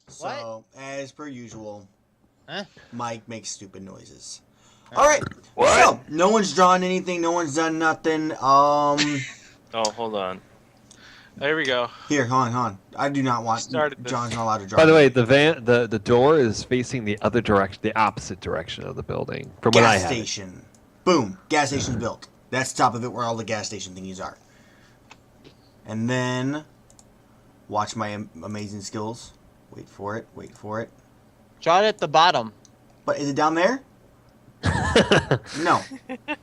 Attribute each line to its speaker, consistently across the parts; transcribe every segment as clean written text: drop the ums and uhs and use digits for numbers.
Speaker 1: What?
Speaker 2: So, as per usual,
Speaker 1: Huh?
Speaker 2: Mike makes stupid noises.
Speaker 1: All
Speaker 2: All right.
Speaker 3: What?
Speaker 2: So, no one's drawn anything. No one's done nothing.
Speaker 3: Oh, hold on.
Speaker 4: There we go.
Speaker 2: Here, hold on. I do not want.
Speaker 4: Started this.
Speaker 2: John's not allowed to draw.
Speaker 5: By the way,
Speaker 2: anything.
Speaker 5: the door is facing the other direction, the opposite direction of the building. From what I
Speaker 2: Gas
Speaker 5: have.
Speaker 2: station. Boom. Gas station's built. That's the top of it where all the gas station thingies are. And then, watch my amazing skills. Wait for it. Wait for it.
Speaker 1: Draw it at the bottom.
Speaker 2: But is it down there? No.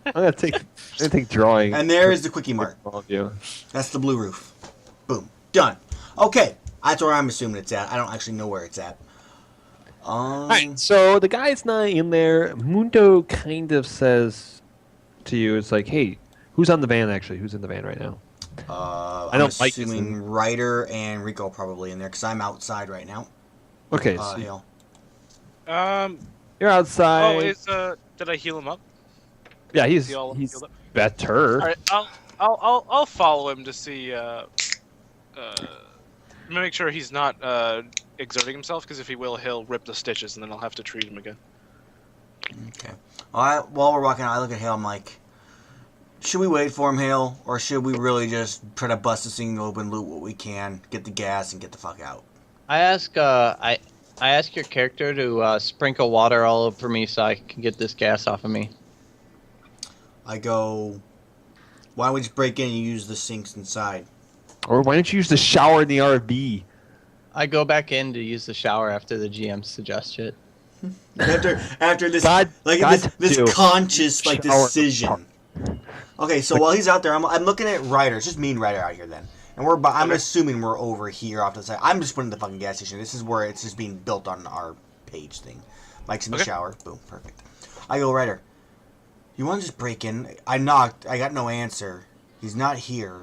Speaker 5: I'm gonna take drawing.
Speaker 2: And there is the quickie mark.
Speaker 5: All of you.
Speaker 2: That's the blue roof. Boom. Done. Okay. That's where I'm assuming it's at. I don't actually know where it's at.
Speaker 5: Alright, so the guy's not in there. Mundo kind of says to you, it's like, hey, who's on the van actually? Who's in the van right now?
Speaker 2: I'm assuming Ryder and Rico probably in there because I'm outside right now.
Speaker 5: Okay, so
Speaker 2: Hale.
Speaker 5: you're outside.
Speaker 4: Did I heal him up?
Speaker 5: Yeah,
Speaker 4: Is
Speaker 5: he's
Speaker 4: he all healed up?
Speaker 5: better.
Speaker 4: All right, I'll follow him to see make sure he's not exerting himself, because if he will, he'll rip the stitches, and then I'll have to treat him again.
Speaker 2: Okay. All right. While we're walking out, I look at Hale. I'm like, should we wait for him, Hale, or should we really just try to bust this thing open, loot what we can, get the gas, and get the fuck out?
Speaker 1: I ask your character to sprinkle water all over me so I can get this gas off of me.
Speaker 2: I go, why don't we just break in and use the sinks inside?
Speaker 5: Or why don't you use the shower in the RV?
Speaker 1: I go back in to use the shower after the GM suggests it.
Speaker 2: After this,
Speaker 5: God-
Speaker 2: like
Speaker 5: God
Speaker 2: this
Speaker 5: do.
Speaker 2: conscious like
Speaker 5: Shower.
Speaker 2: decision. Okay, so while he's out there, I'm looking at Ryder. It's just me and Ryder out here then, and I'm assuming we're over here off to the side. I'm just putting the fucking gas station. This is where it's just being built on our page thing. Mike's in the shower. Boom, perfect. I go, Ryder, you want to just break in? I knocked. I got no answer. He's not here.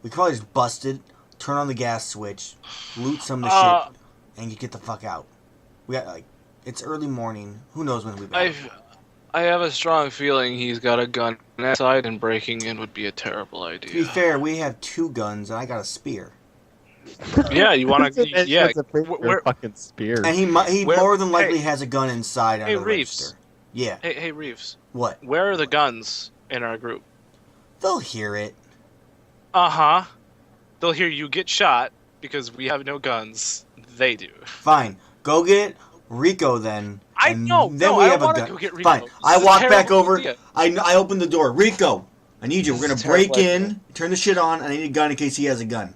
Speaker 2: We could probably just bust it, turn on the gas switch, loot some of the shit, and you get the fuck out. We got it's early morning. Who knows when we'll be back?
Speaker 4: I have a strong feeling he's got a gun outside, and breaking in would be a terrible idea.
Speaker 2: To be fair, we have 2 guns, and I got a spear.
Speaker 4: Yeah, you want to? Yeah,
Speaker 5: That's a fucking spear.
Speaker 2: And he more than likely has a gun inside under the
Speaker 4: Reeves.
Speaker 2: register. Yeah.
Speaker 4: Hey, Reeves.
Speaker 2: What?
Speaker 4: Where are the guns in our group?
Speaker 2: They'll hear it.
Speaker 4: Uh-huh. They'll hear you get shot because we have no guns. They do.
Speaker 2: Fine. Go get Rico then.
Speaker 4: I know.
Speaker 2: Then
Speaker 4: no,
Speaker 2: we
Speaker 4: I
Speaker 2: have
Speaker 4: don't
Speaker 2: a
Speaker 4: want to
Speaker 2: gun.
Speaker 4: go get Rico.
Speaker 2: Fine.
Speaker 4: This
Speaker 2: I
Speaker 4: is a
Speaker 2: walk back
Speaker 4: terrible
Speaker 2: over.
Speaker 4: idea.
Speaker 2: I open the door. Rico, I need you. We're
Speaker 4: This
Speaker 2: gonna
Speaker 4: is a
Speaker 2: break
Speaker 4: terrible
Speaker 2: in, turn the shit on, and I need a gun in case he has a gun.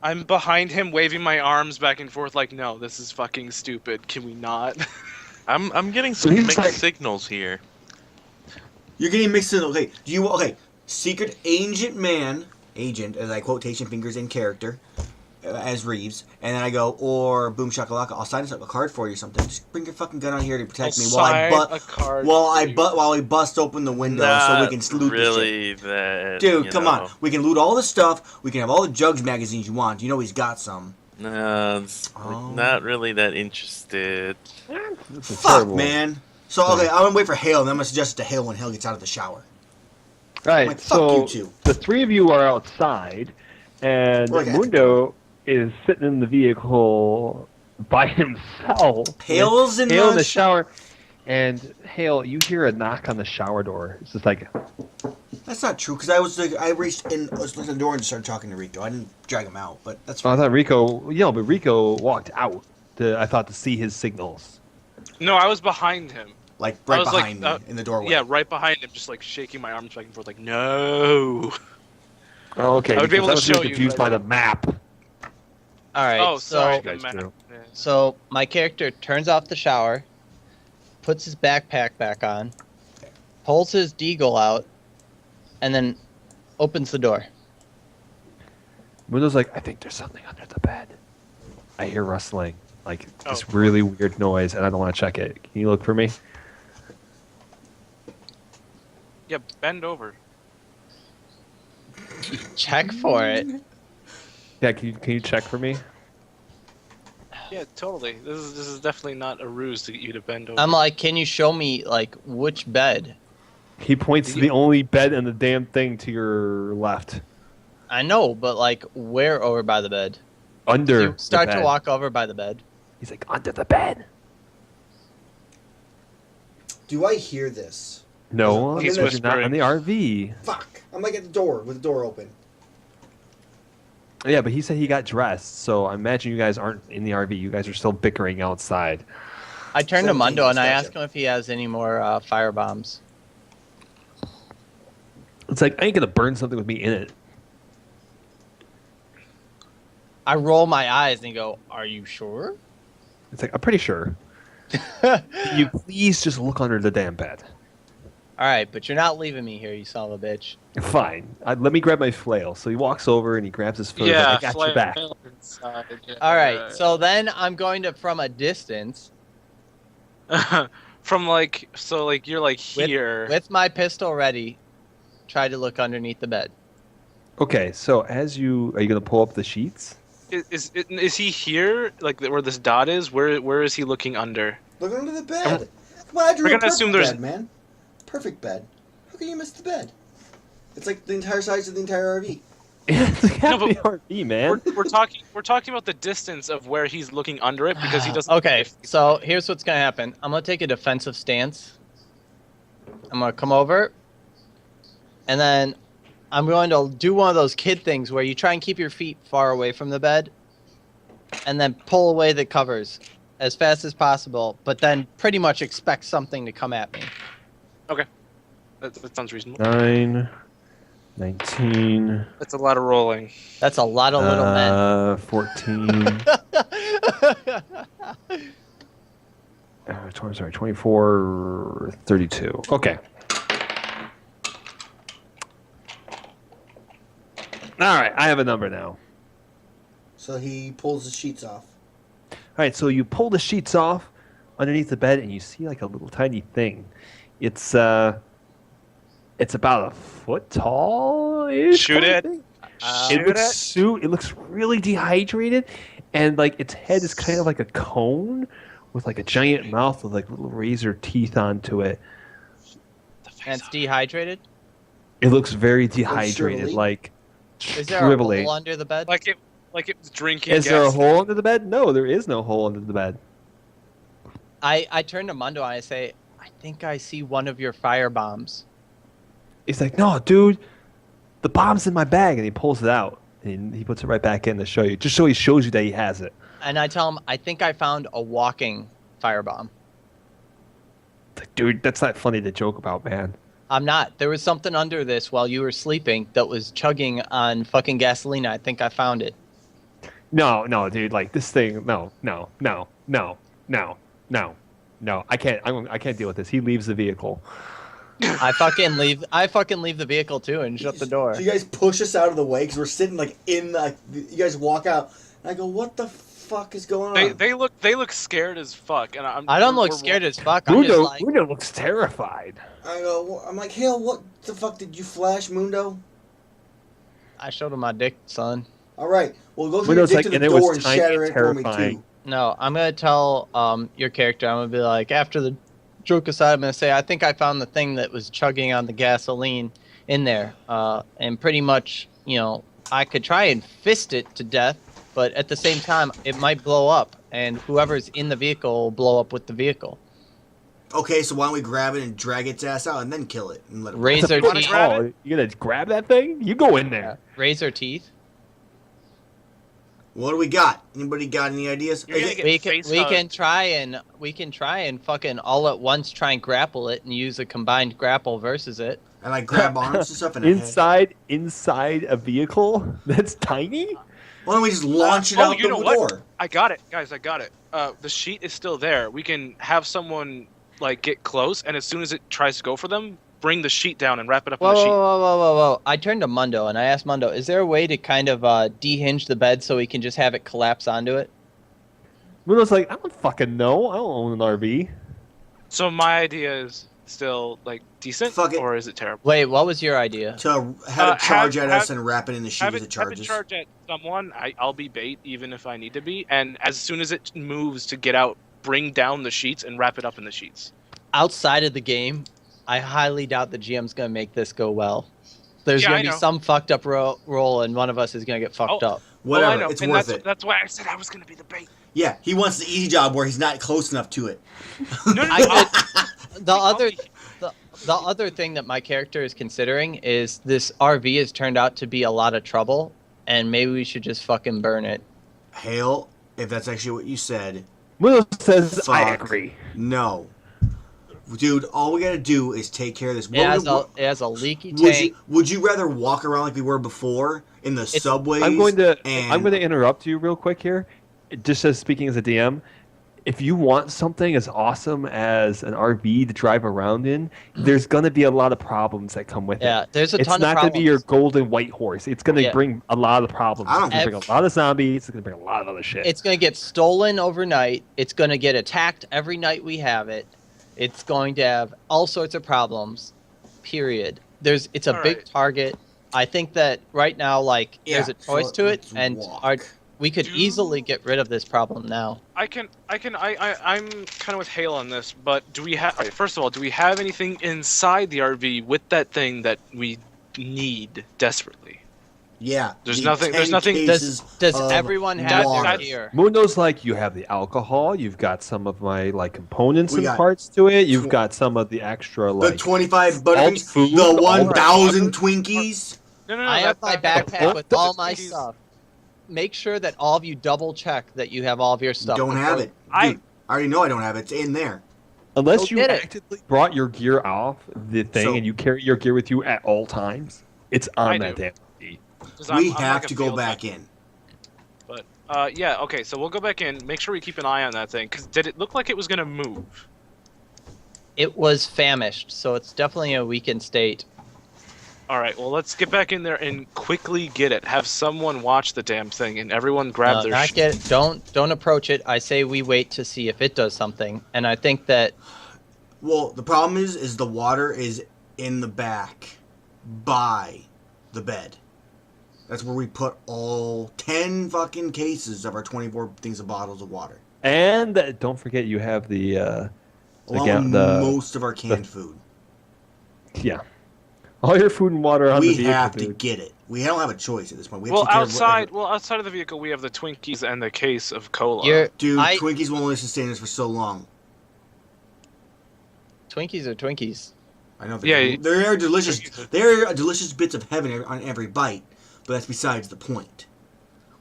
Speaker 4: I'm behind him, waving my arms back and forth like, no, this is fucking stupid. Can we not?
Speaker 3: I'm getting some
Speaker 5: he's
Speaker 3: mixed
Speaker 5: like-
Speaker 3: signals here.
Speaker 2: You're getting mixed in. Okay. Secret agent, as I quotation fingers in character, as Reeves, and then I go, or boom shakalaka, I'll sign a card for you or something. Just bring your fucking gun out here to protect me while we bust open the window so we can loot
Speaker 3: really
Speaker 2: the shit.
Speaker 3: that.
Speaker 2: Dude, come on. We can loot all the stuff. We can have all the Jugs magazines you want. You know he's got some.
Speaker 3: No, not really that interested.
Speaker 2: Fuck, man. So, okay, I'm going to wait for Hale, and then I'm going to suggest it to Hale when Hale gets out of the shower.
Speaker 5: Right,
Speaker 2: Like, fuck
Speaker 5: so
Speaker 2: you two.
Speaker 5: the 3 of you are outside, and
Speaker 2: Look at
Speaker 5: Mundo is sitting in the vehicle by himself.
Speaker 2: Hale's in
Speaker 5: Hale in
Speaker 2: the
Speaker 5: the shower, and Hale, you hear a knock on the shower door. It's just like,
Speaker 2: That's not true, because I reached in, was looking at the door and started talking to Rico. I didn't drag him out, but that's
Speaker 5: oh, I
Speaker 2: fine.
Speaker 5: thought Rico, but Rico walked out, I thought, to see his signals.
Speaker 4: No, I was behind him.
Speaker 2: Like,
Speaker 4: I
Speaker 2: right
Speaker 4: was
Speaker 2: behind me, in the doorway.
Speaker 4: Yeah, right behind him, just like shaking my arms back and forth like, no.
Speaker 5: Oh, okay.
Speaker 4: I would be able to
Speaker 5: because I was
Speaker 4: show you,
Speaker 5: confused
Speaker 4: but-
Speaker 5: by the map.
Speaker 1: All right.
Speaker 4: Oh, sorry.
Speaker 5: guys
Speaker 4: the map.
Speaker 5: do.
Speaker 4: Yeah.
Speaker 1: So my character turns off the shower, puts his backpack back on, pulls his deagle out, and then opens the door.
Speaker 5: Mundo's like, I think there's something under the bed. I hear rustling, like this
Speaker 4: Oh.
Speaker 5: really weird noise, and I don't want to check it. Can you look for me?
Speaker 4: Yeah, bend over.
Speaker 1: Check for it.
Speaker 5: Yeah, can you check for me?
Speaker 4: Yeah, totally. This is definitely not a ruse to get you to bend over.
Speaker 1: I'm like, can you show me like which bed?
Speaker 5: He points to the only bed in the damn thing to your left.
Speaker 1: I know, but like where over by the bed?
Speaker 5: Under
Speaker 1: You start
Speaker 5: the
Speaker 1: to
Speaker 5: bed.
Speaker 1: walk over by the bed.
Speaker 5: He's like, under the bed.
Speaker 2: Do I hear this?
Speaker 5: No,
Speaker 2: He's
Speaker 5: because you're not in the RV.
Speaker 2: Fuck! I'm like at the door with the door open.
Speaker 5: Yeah, but he said he got dressed, so I imagine you guys aren't in the RV. You guys are still bickering outside.
Speaker 1: I turned to
Speaker 2: 17,
Speaker 1: Mundo and I
Speaker 2: gotcha.
Speaker 1: asked him if he has any more fire bombs.
Speaker 5: It's like, I ain't gonna burn something with me in it.
Speaker 1: I roll my eyes and go, "Are you sure?"
Speaker 5: It's like, I'm pretty sure. Can you please just look under the damn bed?
Speaker 1: All right, but you're not leaving me here, you son of a bitch.
Speaker 5: Fine. Let me grab my flail. So he walks over and he grabs his flail.
Speaker 4: Yeah,
Speaker 5: I got your back.
Speaker 4: inside, yeah.
Speaker 1: All right, so then I'm going to, from a distance,
Speaker 4: From like, so like you're like here.
Speaker 1: with my pistol ready, try to look underneath the bed.
Speaker 5: Okay, so are you gonna pull up the sheets?
Speaker 4: Is he here? Like where this dot is? Where is he looking under?
Speaker 2: Look under the bed. Come on, I drew
Speaker 4: We're
Speaker 2: a
Speaker 4: gonna
Speaker 2: perfect
Speaker 4: assume there's-
Speaker 2: bed, man. Perfect bed. How can you miss the bed? It's like the entire size of the entire RV.
Speaker 5: It's like half
Speaker 4: No,
Speaker 5: the
Speaker 4: but
Speaker 5: RV, man.
Speaker 4: We're talking about the distance of where he's looking under it because he doesn't.
Speaker 1: Okay, so here's what's gonna happen. I'm gonna take a defensive stance. I'm gonna come over, and then I'm going to do one of those kid things where you try and keep your feet far away from the bed, and then pull away the covers as fast as possible, but then pretty much expect something to come at me.
Speaker 4: That sounds reasonable.
Speaker 5: 9, 19,
Speaker 4: That's a lot of rolling.
Speaker 1: That's a lot of little men.
Speaker 5: 14. 24, 32. Okay. All right, I have a number now.
Speaker 2: So he pulls the sheets off.
Speaker 5: All right, so you pull the sheets off underneath the bed, and you see like a little tiny thing. It's about a foot tall.
Speaker 4: Shoot it.
Speaker 5: It looks really dehydrated, and like its head is kind of like a cone with like a giant mouth with like little razor teeth onto it.
Speaker 1: And it's dehydrated?
Speaker 5: It looks very dehydrated,
Speaker 2: shrivelly?
Speaker 5: like
Speaker 1: Is there a
Speaker 5: shrivelly.
Speaker 1: hole under the bed?
Speaker 4: Like it was drinking.
Speaker 5: Is there a
Speaker 4: gas.
Speaker 5: hole under the bed? No, there is no hole under the bed.
Speaker 1: I turn to Mundo and I say, I think I see one of your fire bombs.
Speaker 5: He's like, no, dude, the bomb's in my bag, and he pulls it out and he puts it right back in to show you, just so he shows you that he has it.
Speaker 1: And I tell him, I think I found a walking firebomb.
Speaker 5: It's like, dude, that's not funny to joke about, man.
Speaker 1: I'm not. There was something under this while you were sleeping that was chugging on fucking gasoline. I think I found it.
Speaker 5: No, dude, like this thing. No. I can't deal with this. He leaves the vehicle.
Speaker 1: I fucking leave the vehicle too and shut the door.
Speaker 2: So you guys push us out of the way because we're sitting like in the. You guys walk out, and I go, "What the fuck is going on?"
Speaker 4: They look scared as fuck, and
Speaker 1: I don't look scared as fuck. I'm just like,
Speaker 5: Mundo looks terrified.
Speaker 2: I'm like, "Hale, what the fuck did you flash, Mundo?"
Speaker 1: I showed him my dick, son.
Speaker 2: All right, well, go through
Speaker 5: Mundo's
Speaker 2: your dick
Speaker 5: like,
Speaker 2: to the
Speaker 5: and it was
Speaker 2: door and
Speaker 5: tiny
Speaker 2: shatter
Speaker 5: and
Speaker 2: it for me
Speaker 5: terrifying.
Speaker 2: too.
Speaker 1: No, I'm gonna tell your character. I'm gonna be like, after the joke aside, I'm gonna say, I think I found the thing that was chugging on the gasoline in there, and pretty much, I could try and fist it to death, but at the same time, it might blow up, and whoever's in the vehicle will blow up with the vehicle.
Speaker 2: Okay, so why don't we grab it and drag its ass out and then kill it and let it
Speaker 1: Razor
Speaker 4: wanna
Speaker 1: teeth.
Speaker 4: grab
Speaker 5: Oh, you gonna grab that thing? You go in there.
Speaker 1: Razor teeth.
Speaker 2: What do we got? Anybody got any ideas?
Speaker 4: You're gonna
Speaker 2: Is it-
Speaker 4: get
Speaker 1: We can
Speaker 4: face
Speaker 1: we can
Speaker 4: hugged.
Speaker 1: try and fucking all at once try and grapple it and use a combined grapple versus it.
Speaker 2: and I grab arms and stuff and a head.
Speaker 5: Inside a vehicle that's tiny?
Speaker 2: Why don't we just launch it out
Speaker 4: you
Speaker 2: the
Speaker 4: know what?
Speaker 2: door?
Speaker 4: I got it, guys. I got it. The sheet is still there. We can have someone like get close, and as soon as it tries to go for them, bring the sheet down and wrap it up in
Speaker 1: Whoa,
Speaker 4: the
Speaker 1: whoa,
Speaker 4: sheet.
Speaker 1: whoa. I turned to Mundo and I asked Mundo, is there a way to kind of dehinge the bed so we can just have it collapse onto it?
Speaker 5: Mundo's like, I don't fucking know. I don't own an RV.
Speaker 4: So my idea is still like decent,
Speaker 2: Fuck it.
Speaker 4: or is it terrible?
Speaker 1: Wait, what was your idea?
Speaker 2: To have it charge
Speaker 4: have-
Speaker 2: at us
Speaker 4: have-
Speaker 2: and wrap it in the sheet
Speaker 4: Have
Speaker 2: as
Speaker 4: it,
Speaker 2: it
Speaker 4: have it
Speaker 2: charges.
Speaker 4: charge at someone. I'll be bait, even if I need to be. And as soon as it moves to get out, bring down the sheets and wrap it up in the sheets.
Speaker 1: Outside of the game, I highly doubt the GM's going to make this go well. There's
Speaker 4: Yeah,
Speaker 1: going
Speaker 4: I
Speaker 1: to be
Speaker 4: know.
Speaker 1: some fucked up roll and one of us is going to get fucked up.
Speaker 2: Whatever,
Speaker 4: I know.
Speaker 2: it's
Speaker 4: and
Speaker 2: worth
Speaker 4: that's,
Speaker 2: it.
Speaker 4: That's why I said I was going to be the bait.
Speaker 2: Yeah, he wants the easy job where he's not close enough to it.
Speaker 4: No.
Speaker 1: The other thing that my character is considering is this RV has turned out to be a lot of trouble, and maybe we should just fucking burn it.
Speaker 2: Hale, if that's actually what you said,
Speaker 5: Willow says,
Speaker 2: fuck.
Speaker 5: I agree.
Speaker 2: No. Dude, all we gotta do is take care of this.
Speaker 1: It has a leaky tank.
Speaker 2: Would you rather walk around like we were before in the subways?
Speaker 5: I'm going to interrupt you real quick here. Just as speaking as a DM, if you want something as awesome as an RV to drive around in, there's going to be a lot of problems that come with it.
Speaker 1: Yeah, there's a ton of
Speaker 5: It's not
Speaker 1: problems.
Speaker 5: going to be your golden white horse. It's going to bring a lot of problems. It's going to bring a lot of zombies. It's going to bring a lot of other shit.
Speaker 1: It's going to get stolen overnight. It's going to get attacked every night we have it. It's going to have all sorts of problems. Period. It's a big target. I think that right now, there's a choice to it, and we could easily get rid of this problem now.
Speaker 4: I'm kind of with Hale on this, but do we have? First of all, do we have anything inside the RV with that thing that we need desperately?
Speaker 2: Yeah.
Speaker 4: There's nothing.
Speaker 1: Does everyone have their gear?
Speaker 5: Mundo's you have the alcohol. You've got some of my components and parts to it. You've got some of the extra
Speaker 2: the 25 butterbeans, the 1,000 Twinkies.
Speaker 4: No.
Speaker 1: I have my backpack with all my stuff. Make sure that all of you double check that you have all of your stuff.
Speaker 2: Don't have it. Dude, I already know I don't have it. It's in there.
Speaker 5: Unless you actively brought your gear off the thing and you carry your gear with you at all times, it's on that damn RV.
Speaker 2: We have to go back in.
Speaker 4: But yeah, okay. So we'll go back in. Make sure we keep an eye on that thing. Because did it look like it was gonna move?
Speaker 1: It was famished, so it's definitely a weakened state.
Speaker 4: All right, well, let's get back in there and quickly get it. Have someone watch the damn thing, and everyone grab their shit.
Speaker 1: Don't approach it. I say we wait to see if it does something. And I think that...
Speaker 2: Well, the problem is the water is in the back by the bed. That's where we put all 10 fucking cases of our 24 things of bottles of water.
Speaker 5: And don't forget you have the
Speaker 2: most of our canned food.
Speaker 5: Yeah. All your food and water on the vehicle.
Speaker 2: We have to get it. We don't have a choice at this point.
Speaker 4: Outside of the vehicle, we have the Twinkies and the case of cola.
Speaker 2: Twinkies won't let us sustain us for so long.
Speaker 1: Twinkies are Twinkies.
Speaker 2: I know. They're delicious. They're delicious bits of heaven on every bite. But that's besides the point.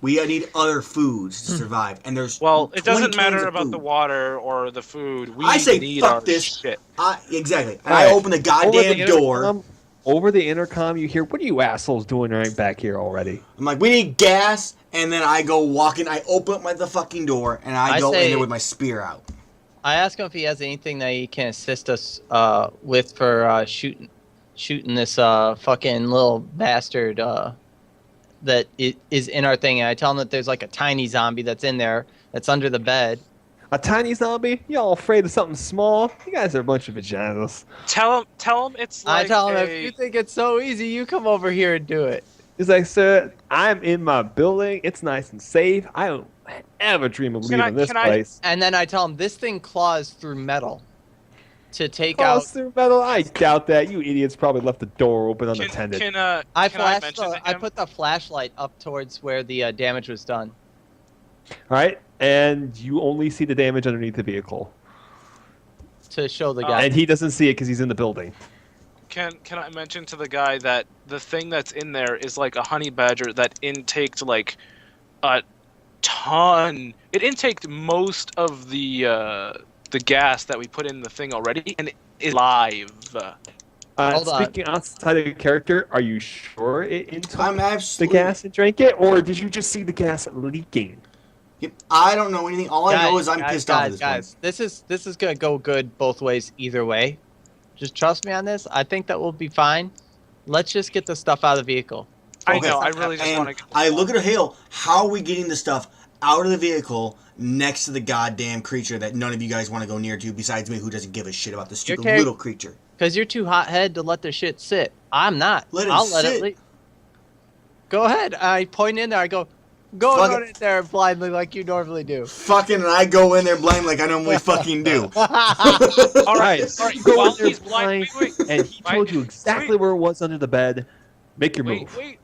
Speaker 2: We need other foods to survive, and there's
Speaker 4: it doesn't matter about the water or the food.
Speaker 2: I say
Speaker 4: need
Speaker 2: fuck
Speaker 4: our
Speaker 2: this.
Speaker 4: Shit.
Speaker 2: Exactly. And I open the goddamn door.
Speaker 5: Over the intercom, you hear, "What are you assholes doing right back here already?"
Speaker 2: I'm like, "We need gas," and then I go walking. I open up the fucking door, and I go in there with my spear out.
Speaker 1: I ask him if he has anything that he can assist us with for shooting this fucking little bastard that is in our thing. And I tell him that there's a tiny zombie that's in there that's under the bed.
Speaker 5: A tiny zombie? Y'all afraid of something small? You guys are a bunch of vaginas.
Speaker 4: Tell him it's like
Speaker 1: I tell him, if you think it's so easy, you come over here and do it.
Speaker 5: He's like, "Sir, I'm in my building. It's nice and safe. I don't ever dream of leaving this place."
Speaker 1: And then I tell him, this thing claws through metal to take
Speaker 5: claws
Speaker 1: out...
Speaker 5: through metal? I doubt that. You idiots probably left the door open unattended.
Speaker 1: I put the flashlight up towards where the damage was done.
Speaker 5: All right, and you only see the damage underneath the vehicle.
Speaker 1: To show the guy.
Speaker 5: And he doesn't see it because he's in the building.
Speaker 4: Can I mention to the guy that the thing that's in there is like a honey badger that intaked a ton. It intaked most of the gas that we put in the thing already, and it is live.
Speaker 5: Speaking outside of your character, are you sure it intook
Speaker 2: the
Speaker 5: gas and drank it, or did you just see the gas leaking?
Speaker 2: I don't know anything. All I know is I'm pissed off at this
Speaker 1: guys, this is gonna go good both ways either way. Just trust me on this. I think that we'll be fine. Let's just get the stuff out of the vehicle.
Speaker 4: I know. I really just want to.
Speaker 2: I look at Hale. How are we getting the stuff out of the vehicle next to the goddamn creature that none of you guys want to go near to, besides me, who doesn't give a shit about the stupid little creature?
Speaker 1: Because you're too hot-headed to let the shit sit. I'm not.
Speaker 2: I'll let it.
Speaker 1: Go ahead. I point in there. I go. Go in there blindly like you normally do.
Speaker 2: Fucking, and I go in there blind like I normally fucking do.
Speaker 4: All right. While he's blind,
Speaker 5: and he told you exactly where it was under the bed. Make your move.
Speaker 4: Wait.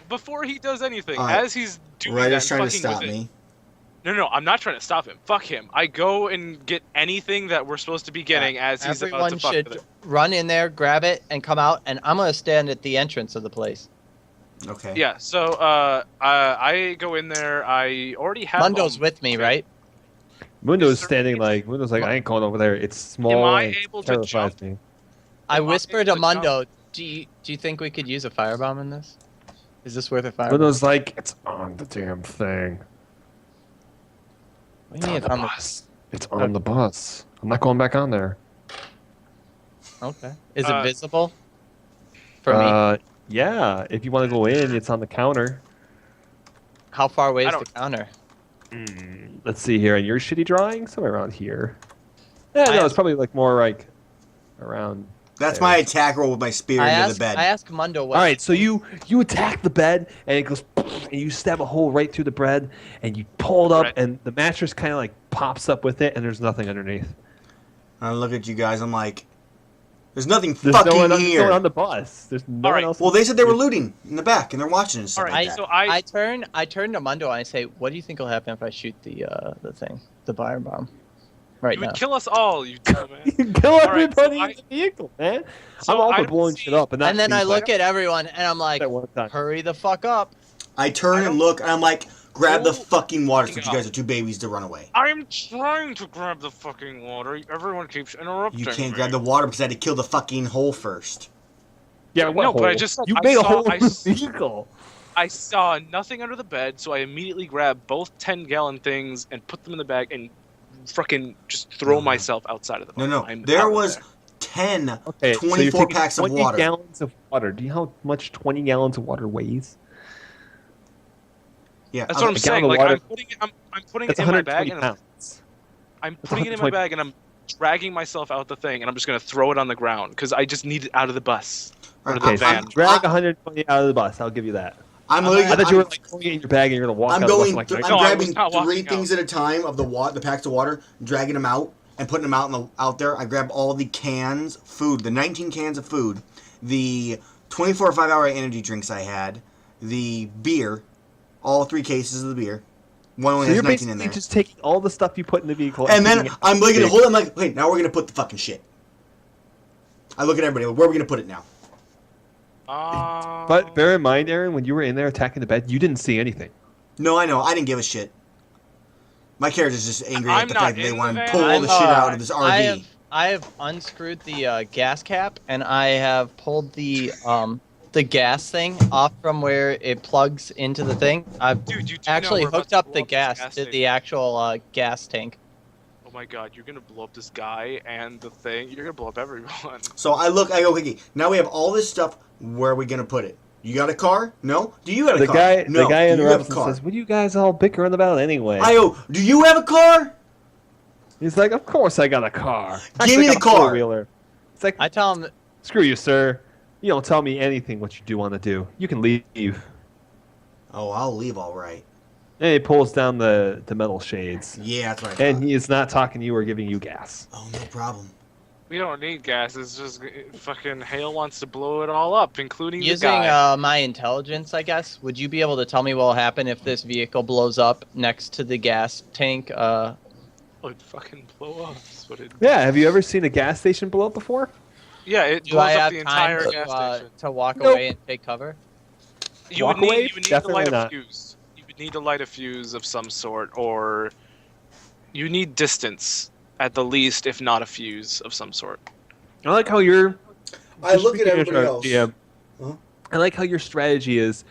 Speaker 4: Before he does anything, as he's doing that,
Speaker 2: Ryder's trying to stop me.
Speaker 4: No, I'm not trying to stop him. Fuck him. I go and get anything that we're supposed to be getting as he's about
Speaker 1: Everyone
Speaker 4: to fuck with
Speaker 1: should
Speaker 4: it.
Speaker 1: run in there, grab it, and come out. And I'm gonna stand at the entrance of the place.
Speaker 2: Okay.
Speaker 4: Yeah. So I go in there. I already have.
Speaker 1: Mundo's with me,
Speaker 4: okay.
Speaker 1: right?
Speaker 5: Mundo's
Speaker 4: Is there-
Speaker 5: standing like I ain't going over there. It's small.
Speaker 4: I
Speaker 5: and
Speaker 4: able to
Speaker 5: terrifies
Speaker 4: jump?
Speaker 5: me.
Speaker 1: I
Speaker 4: Am I
Speaker 1: whispered
Speaker 4: able
Speaker 1: to
Speaker 4: to jump?
Speaker 1: Mundo, do you think we could use a firebomb in this? Is this worth a firebomb?
Speaker 5: Mundo's like, it's on the damn thing.
Speaker 1: What
Speaker 5: It's
Speaker 1: do you
Speaker 5: on
Speaker 1: mean
Speaker 5: the
Speaker 1: it's on
Speaker 5: bus. It's on the bus. I'm not going back on there.
Speaker 1: Okay. Is it visible? For me?
Speaker 5: Yeah. If you want to go in, it's on the counter.
Speaker 1: How far away
Speaker 4: I
Speaker 1: is the
Speaker 4: don't-
Speaker 1: counter?
Speaker 5: Let's see here. In your shitty drawing, somewhere around here. Yeah,
Speaker 1: I
Speaker 5: no, it's
Speaker 1: asked-
Speaker 5: probably like more like around.
Speaker 2: That's
Speaker 5: there.
Speaker 2: my attack roll with my spear into the bed.
Speaker 1: I asked Mundo what.
Speaker 5: All right, so you attack the bed and it goes, and you stab a hole right through the bread, and you pull it up,
Speaker 4: Right.
Speaker 5: and the mattress kind of like pops up with it, and there's nothing underneath.
Speaker 2: I look at you guys. I'm like, there's nothing
Speaker 5: There's
Speaker 2: fucking
Speaker 5: no one on,
Speaker 2: here.
Speaker 5: on the bus. There's no
Speaker 4: All
Speaker 5: one
Speaker 4: right.
Speaker 5: else.
Speaker 2: Well, they said they were looting in the back and they're watching and stuff
Speaker 4: All right,
Speaker 2: like that.
Speaker 4: so
Speaker 1: I turn to Mundo and I say, "What do you think will happen if I shoot the thing, the firebomb, right
Speaker 4: you
Speaker 1: now?"
Speaker 4: would kill us all, you dumbass.
Speaker 5: You can kill
Speaker 4: right,
Speaker 5: everybody
Speaker 4: so
Speaker 5: in the vehicle, man.
Speaker 4: So
Speaker 5: I'm all
Speaker 4: I
Speaker 5: for
Speaker 4: don't
Speaker 5: blowing
Speaker 4: see-
Speaker 5: shit up, and,
Speaker 1: And then I look at everyone and I'm like,
Speaker 5: at one time.
Speaker 1: "Hurry the fuck up!"
Speaker 2: I turn
Speaker 4: I
Speaker 2: and
Speaker 4: don't-
Speaker 2: look and I'm like, grab the
Speaker 4: Oh,
Speaker 2: fucking water since you
Speaker 4: God.
Speaker 2: guys are too babies to run away.
Speaker 4: I'm trying to grab the fucking water. Everyone keeps interrupting
Speaker 2: You can't
Speaker 4: me.
Speaker 2: grab the water because I had to kill the fucking hole first.
Speaker 5: Yeah, what
Speaker 4: No, but I
Speaker 5: hole?
Speaker 4: just said
Speaker 5: you
Speaker 4: I
Speaker 5: made a
Speaker 4: saw-
Speaker 5: hole
Speaker 4: I
Speaker 5: in the
Speaker 4: s-
Speaker 5: vehicle.
Speaker 4: I saw nothing under the bed, so I immediately grabbed both 10-gallon things and put them in the bag and fucking just throw
Speaker 2: No.
Speaker 4: myself outside of the
Speaker 2: No,
Speaker 4: boat.
Speaker 2: no.
Speaker 4: I'm
Speaker 2: There
Speaker 4: out of
Speaker 2: was
Speaker 4: there.
Speaker 2: 10
Speaker 5: Okay, so you're
Speaker 2: 24
Speaker 5: taking
Speaker 2: packs of
Speaker 5: 20
Speaker 2: water.
Speaker 5: gallons of water. Do you know how much 20 gallons of water weighs?
Speaker 2: Yeah,
Speaker 4: That's
Speaker 2: I
Speaker 4: what I'm
Speaker 2: was-
Speaker 4: saying.
Speaker 5: gallon of
Speaker 4: Like
Speaker 5: water-
Speaker 4: I'm putting
Speaker 5: That's
Speaker 4: it in my bag
Speaker 5: 120
Speaker 4: and
Speaker 5: pounds.
Speaker 4: I'm
Speaker 5: That's
Speaker 4: putting it in my
Speaker 5: 120
Speaker 4: bag and I'm dragging myself out the thing and I'm just gonna throw it on the ground because I just need it out of the bus. Or
Speaker 2: Alright,
Speaker 4: the
Speaker 5: Okay, so
Speaker 4: van.
Speaker 5: drag 120 out of the bus. I'll give you that.
Speaker 2: I'm,
Speaker 1: I'm
Speaker 2: literally-
Speaker 5: I thought you were
Speaker 2: I'm-
Speaker 5: like throwing it in your bag and you're gonna walk
Speaker 2: I'm
Speaker 5: out of the
Speaker 2: going.
Speaker 5: bus.
Speaker 2: I'm
Speaker 5: Like,
Speaker 4: No, I was
Speaker 2: grabbing
Speaker 4: not
Speaker 2: three
Speaker 4: walking
Speaker 2: things at a time of the packs of water, dragging them out, and putting them out there. I grab all the cans, food, the 19 cans of food, the 24 or 5-hour energy drinks I had, the beer, all 3 cases of the beer. One only
Speaker 5: so
Speaker 2: has
Speaker 5: you're
Speaker 2: 19 in
Speaker 5: basically
Speaker 2: there.
Speaker 5: just taking all the stuff you put in the vehicle
Speaker 2: And
Speaker 5: putting
Speaker 2: then
Speaker 5: it
Speaker 2: I'm looking at
Speaker 5: big.
Speaker 2: hold. I'm like, wait, now we're gonna put the fucking shit. I look at everybody. Where are we gonna put it now?
Speaker 5: But bear in mind, Aaron, when you were in there attacking the bed, you didn't see anything.
Speaker 2: No, I know. I didn't give a shit. My character's just angry
Speaker 4: I'm
Speaker 2: at the
Speaker 4: not
Speaker 2: fact that they
Speaker 4: in
Speaker 2: want
Speaker 4: the
Speaker 2: to
Speaker 4: van.
Speaker 2: pull all the shit out of this RV.
Speaker 1: I have unscrewed the gas cap and I have pulled the gas thing off from where it plugs into the thing. I've
Speaker 4: Dude, you do know
Speaker 1: actually
Speaker 4: we're about
Speaker 1: hooked
Speaker 4: to
Speaker 1: up
Speaker 4: blow
Speaker 1: the
Speaker 4: this
Speaker 1: gas to
Speaker 4: station.
Speaker 1: the actual gas tank.
Speaker 4: Oh my god, you're gonna blow up this guy and the thing. You're gonna blow up everyone.
Speaker 2: So I look. I go, okay. Now we have all this stuff. Where are we gonna put it? You got a car? No. Do you have a
Speaker 5: The
Speaker 2: car?
Speaker 5: guy,
Speaker 2: No.
Speaker 5: the guy
Speaker 2: Do you have
Speaker 5: interrupts
Speaker 2: a
Speaker 5: and
Speaker 2: car?
Speaker 5: says, "What are you guys all bickering about anyway?"
Speaker 2: I go, do you have a car?
Speaker 5: He's like, "Of course I got a car.
Speaker 2: Give me the car."
Speaker 5: Four-wheeler." It's like,
Speaker 1: I tell him,
Speaker 5: "Screw you, sir. You don't tell me anything what you do want to do. You can leave."
Speaker 2: Oh, I'll leave. All right.
Speaker 5: And he pulls down the metal shades,
Speaker 2: Yeah, that's what I
Speaker 5: and
Speaker 2: thought.
Speaker 5: he is not talking to you or giving you gas.
Speaker 2: Oh, no problem.
Speaker 4: We don't need gas. It's just fucking Hale wants to blow it all up, including
Speaker 1: using
Speaker 4: the guy.
Speaker 1: my intelligence, I guess, would you be able to tell me what will happen if this vehicle blows up next to the gas tank?
Speaker 4: Would fucking blow up. That's what it.
Speaker 5: Yeah, have you ever seen a gas station blow up before?
Speaker 4: Yeah, it
Speaker 1: Do I
Speaker 4: blows up
Speaker 1: have
Speaker 4: the
Speaker 1: time
Speaker 4: entire
Speaker 1: to,
Speaker 4: gas station.
Speaker 1: to walk
Speaker 5: Nope.
Speaker 1: away and take cover?
Speaker 4: You
Speaker 5: walk
Speaker 4: would need,
Speaker 5: away?
Speaker 4: you would need to
Speaker 5: Definitely
Speaker 4: light a
Speaker 5: not.
Speaker 4: fuse. You would need to light a fuse of some sort, or you need distance at the least, if not a fuse of some sort.
Speaker 5: I like how you're.
Speaker 2: I look at
Speaker 5: speaking as
Speaker 2: everybody
Speaker 5: our
Speaker 2: else.
Speaker 5: DM,
Speaker 2: Huh?
Speaker 5: I like how your strategy is.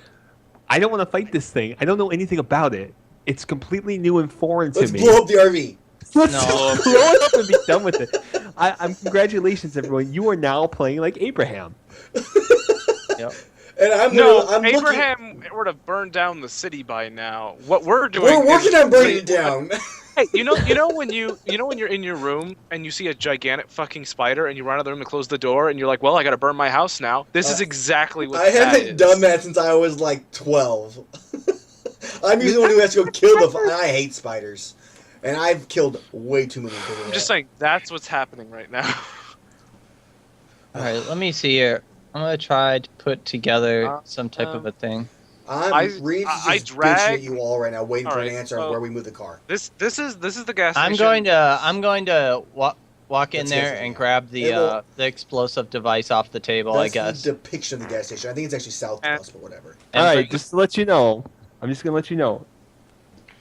Speaker 5: I don't want to fight this thing. I don't know anything about it. It's completely new and foreign to
Speaker 2: Let's
Speaker 5: me.
Speaker 2: blow up the RV.
Speaker 5: Let's
Speaker 1: No.
Speaker 5: just blow it up and be done with it. I'm congratulations, everyone. You are now playing like Abraham.
Speaker 1: Yep.
Speaker 2: And I'm
Speaker 4: No,
Speaker 2: I'm looking.
Speaker 4: Abraham would have burned down the city by now. What we're doing?
Speaker 2: We're working
Speaker 4: is
Speaker 2: on burning it down.
Speaker 4: Hey, you know when you're in your room and you see a gigantic fucking spider and you run out of the room and close the door and you're like, well, I gotta burn my house now. This is exactly what
Speaker 2: I
Speaker 4: that
Speaker 2: haven't
Speaker 4: is.
Speaker 2: done that since I was like 12. I'm usually the one who has to go kill the. I hate spiders, and I've killed way too many. because of
Speaker 4: I'm just
Speaker 2: that.
Speaker 4: saying that's what's happening right now.
Speaker 1: All right, let me see here. I'm gonna try to put together some type of a thing.
Speaker 2: Reed's
Speaker 4: I
Speaker 2: just bitching
Speaker 4: drag-
Speaker 2: at you all right now, waiting for an
Speaker 4: Alright,
Speaker 2: answer on
Speaker 4: well,
Speaker 2: where we move the car.
Speaker 4: This is the gas
Speaker 1: I'm
Speaker 4: station.
Speaker 1: going to walk in
Speaker 2: That's
Speaker 1: there
Speaker 2: yes,
Speaker 1: and
Speaker 2: yeah.
Speaker 1: grab
Speaker 2: It
Speaker 1: the explosive device off the table.
Speaker 2: That's
Speaker 1: I guess.
Speaker 2: the depiction of the gas station. I think it's actually south of us, but whatever.
Speaker 1: And
Speaker 5: All right,
Speaker 1: bring-
Speaker 5: just to let you know, I'm just gonna let you know.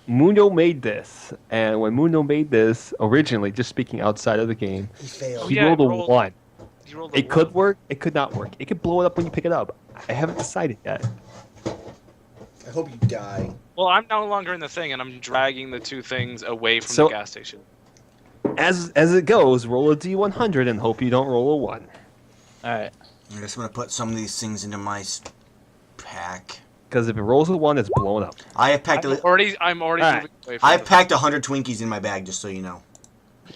Speaker 5: Mundo made this, and when Mundo made this originally, just speaking outside of the game,
Speaker 2: He failed.
Speaker 5: he
Speaker 4: yeah,
Speaker 5: rolled a
Speaker 4: rolled-
Speaker 5: 1.
Speaker 4: You rolled a
Speaker 5: It could
Speaker 4: one.
Speaker 5: work, it could not work. It could blow it up when you pick it up. I haven't decided yet.
Speaker 2: I hope you die.
Speaker 4: Well, I'm no longer in the thing, and I'm dragging the two things away from
Speaker 5: So-
Speaker 4: the gas station.
Speaker 5: As it goes, roll a D100 and hope you don't roll a 1.
Speaker 1: All right.
Speaker 2: I guess I'm gonna put some of these things into my pack.
Speaker 5: Because if it rolls a 1, it's blown up.
Speaker 2: I have packed.
Speaker 4: I'm already
Speaker 5: Alright.
Speaker 4: moving away from
Speaker 2: I've
Speaker 4: the
Speaker 2: packed 100 Twinkies in my bag, just so you know.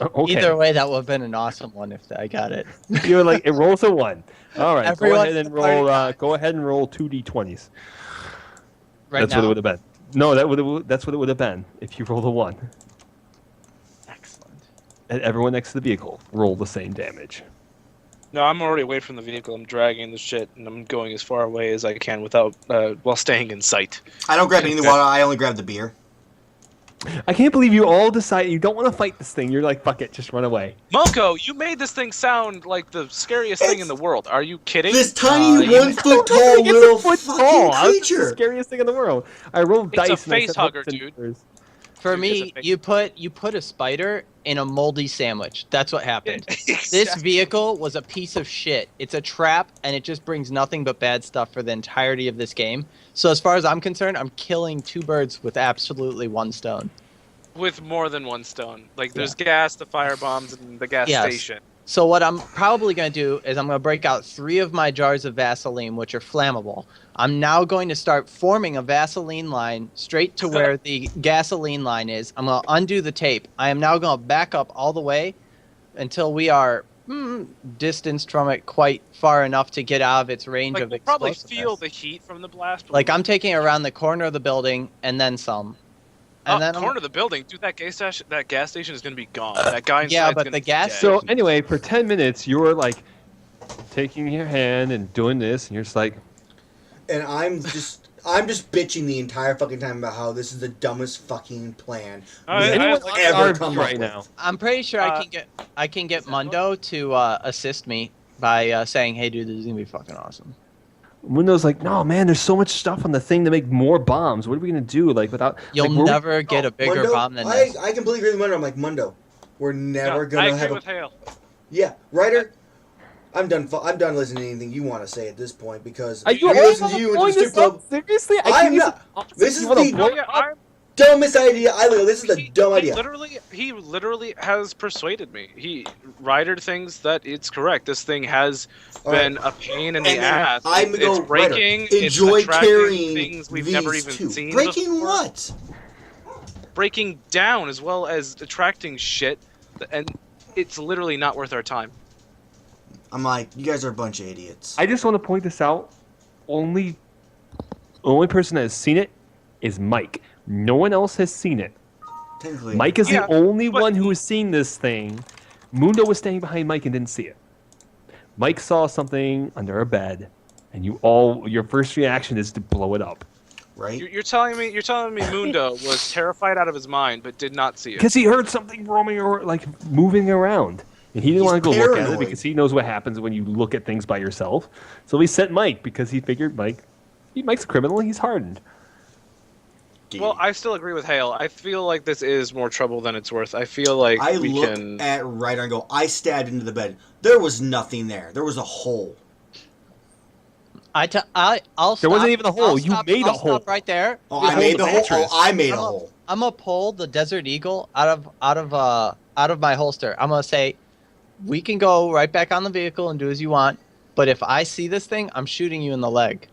Speaker 5: Okay.
Speaker 1: Either way, that would have been an awesome one if I got it.
Speaker 5: You're like, it rolls a 1. All right,
Speaker 1: Everyone
Speaker 5: go ahead and
Speaker 1: in the party
Speaker 5: roll.
Speaker 1: dies.
Speaker 5: Go ahead and roll 2D20s.
Speaker 1: Right
Speaker 5: That's
Speaker 1: now.
Speaker 5: what it would have been. No, that's what it would have been if you rolled a 1.
Speaker 1: Excellent.
Speaker 5: And everyone next to the vehicle roll the same damage.
Speaker 4: No, I'm already away from the vehicle. I'm dragging the shit, and I'm going as far away as I can without while staying in sight.
Speaker 2: I don't grab any of the water. I only grab the beer.
Speaker 5: I can't believe you all decide you don't want to fight this thing. You're like, fuck it, just run away.
Speaker 4: Monko, you made this thing sound like the scariest thing in the world. Are you kidding?
Speaker 2: This tiny
Speaker 1: you-
Speaker 2: 1 foot
Speaker 5: It's
Speaker 2: tall
Speaker 5: a
Speaker 2: little
Speaker 5: foot
Speaker 2: fucking
Speaker 5: tall. How is this the
Speaker 2: creature.
Speaker 5: scariest thing in the world. I rolled
Speaker 4: It's a
Speaker 5: dice and I
Speaker 4: face
Speaker 5: said
Speaker 4: hugger,
Speaker 5: hopes and
Speaker 4: dude.
Speaker 5: fears.
Speaker 1: For
Speaker 4: Dude, it's
Speaker 1: me,
Speaker 4: a fake-
Speaker 1: you put a spider in a moldy sandwich. That's what happened. This
Speaker 4: Exactly.
Speaker 1: vehicle was a piece of shit. It's a trap, and it just brings nothing but bad stuff for the entirety of this game. So as far as I'm concerned, I'm killing 2 birds with absolutely 1 stone.
Speaker 4: With more than one stone. Like, there's gas, the fire bombs, and the gas
Speaker 1: Yes.
Speaker 4: station.
Speaker 1: So what I'm probably going to do is I'm going to break out 3 of my jars of Vaseline, which are flammable. I'm now going to start forming a Vaseline line straight to where the gasoline line is. I'm going to undo the tape. I am now going to back up all the way until we are distanced from it quite far enough to get out of its range
Speaker 4: Like,
Speaker 1: of
Speaker 4: we'll probably
Speaker 1: explosiveness.
Speaker 4: feel the heat from the blast. but
Speaker 1: Like I'm taking it around the corner of the building and then some. And then I'm-
Speaker 4: corner of the building, dude. That gas station is gonna be gone. That guy inside.
Speaker 1: Yeah, but the gas
Speaker 5: So anyway, for 10 minutes, you were like taking your hand and doing this, and you're just like,
Speaker 2: And I'm just bitching the entire fucking time about how this is the dumbest fucking plan we have
Speaker 5: anyone
Speaker 4: like
Speaker 5: on
Speaker 2: ever
Speaker 5: RV
Speaker 2: come
Speaker 5: right
Speaker 2: up
Speaker 5: now?
Speaker 2: with.
Speaker 1: I'm pretty sure I can get Mundo to assist me by saying, "Hey, dude, this is gonna be fucking awesome."
Speaker 5: Mundo's like, no, man, there's so much stuff on the thing to make more bombs. What are we gonna do? Like without
Speaker 1: You'll
Speaker 5: like, we're-
Speaker 1: never get a bigger
Speaker 2: Mundo,
Speaker 1: bomb than
Speaker 2: I
Speaker 1: this.
Speaker 2: completely agree with Mundo. I'm like, Mundo, we're never
Speaker 4: I
Speaker 2: gonna
Speaker 4: agree
Speaker 2: have
Speaker 4: with
Speaker 2: a...
Speaker 4: Hale.
Speaker 2: Yeah, Ryder, I'm done listening to anything you want to say at this point because
Speaker 5: Are you
Speaker 2: we
Speaker 5: all
Speaker 2: listen to you and
Speaker 5: blowing
Speaker 2: the
Speaker 5: this
Speaker 2: strip club.
Speaker 5: up? Seriously?
Speaker 2: I'm
Speaker 5: can't
Speaker 2: not.
Speaker 5: even-
Speaker 2: This is
Speaker 5: you wanna
Speaker 2: the-
Speaker 5: blow
Speaker 4: Oh,
Speaker 5: it
Speaker 4: yeah,
Speaker 5: up?
Speaker 2: Dumbest idea. This is a dumb idea.
Speaker 4: He literally has persuaded me. Ryder thinks that it's correct. This thing has
Speaker 2: All
Speaker 4: been a pain in the
Speaker 2: And then
Speaker 4: ass.
Speaker 2: I'm
Speaker 4: It's
Speaker 2: go Ryder,
Speaker 4: breaking.
Speaker 2: enjoy
Speaker 4: it's attracting
Speaker 2: carrying
Speaker 4: things we've
Speaker 2: these
Speaker 4: never even
Speaker 2: too.
Speaker 4: seen.
Speaker 2: Breaking
Speaker 4: before.
Speaker 2: what?
Speaker 4: Breaking down as well as attracting shit, and it's literally not worth our time.
Speaker 2: I'm like, you guys are a bunch of idiots.
Speaker 5: I just want to point this out. Only person that has seen it is Mike. No one else has seen it.
Speaker 2: Technically,
Speaker 5: Mike is
Speaker 4: Yeah,
Speaker 5: the only
Speaker 4: but-
Speaker 5: one who has seen this thing. Mundo was standing behind Mike and didn't see it. Mike saw something under a bed, and your first reaction is to blow it up.
Speaker 2: right?
Speaker 4: You're telling me Mundo was terrified out of his mind, but did not see it.
Speaker 5: Because he heard something roaming or like moving around. And he didn't
Speaker 2: He's
Speaker 5: want to go look at it
Speaker 2: paranoid.
Speaker 5: because he knows what happens when you look at things by yourself. So he sent Mike because he figured Mike's a criminal, he's hardened.
Speaker 4: Well, I still agree with Hale. I feel like this is more trouble than it's worth. I feel like
Speaker 2: I
Speaker 4: we
Speaker 2: look
Speaker 4: can.
Speaker 2: at Ryder and go, I stabbed into the bed. There was nothing there. There was a hole.
Speaker 1: I'll stop.
Speaker 5: There wasn't even a hole.
Speaker 1: I'll
Speaker 5: You
Speaker 1: stop-
Speaker 5: made a
Speaker 1: I'll
Speaker 5: hole.
Speaker 1: stop right there.
Speaker 2: Oh,
Speaker 5: You
Speaker 2: I made the
Speaker 5: hold
Speaker 2: hole.
Speaker 5: the mattress.
Speaker 2: Oh, I made a
Speaker 1: I'm a-
Speaker 2: hole.
Speaker 1: I'm gonna pull the Desert Eagle out of my holster. I'm gonna say, we can go right back on the vehicle and do as you want. But if I see this thing, I'm shooting you in the leg.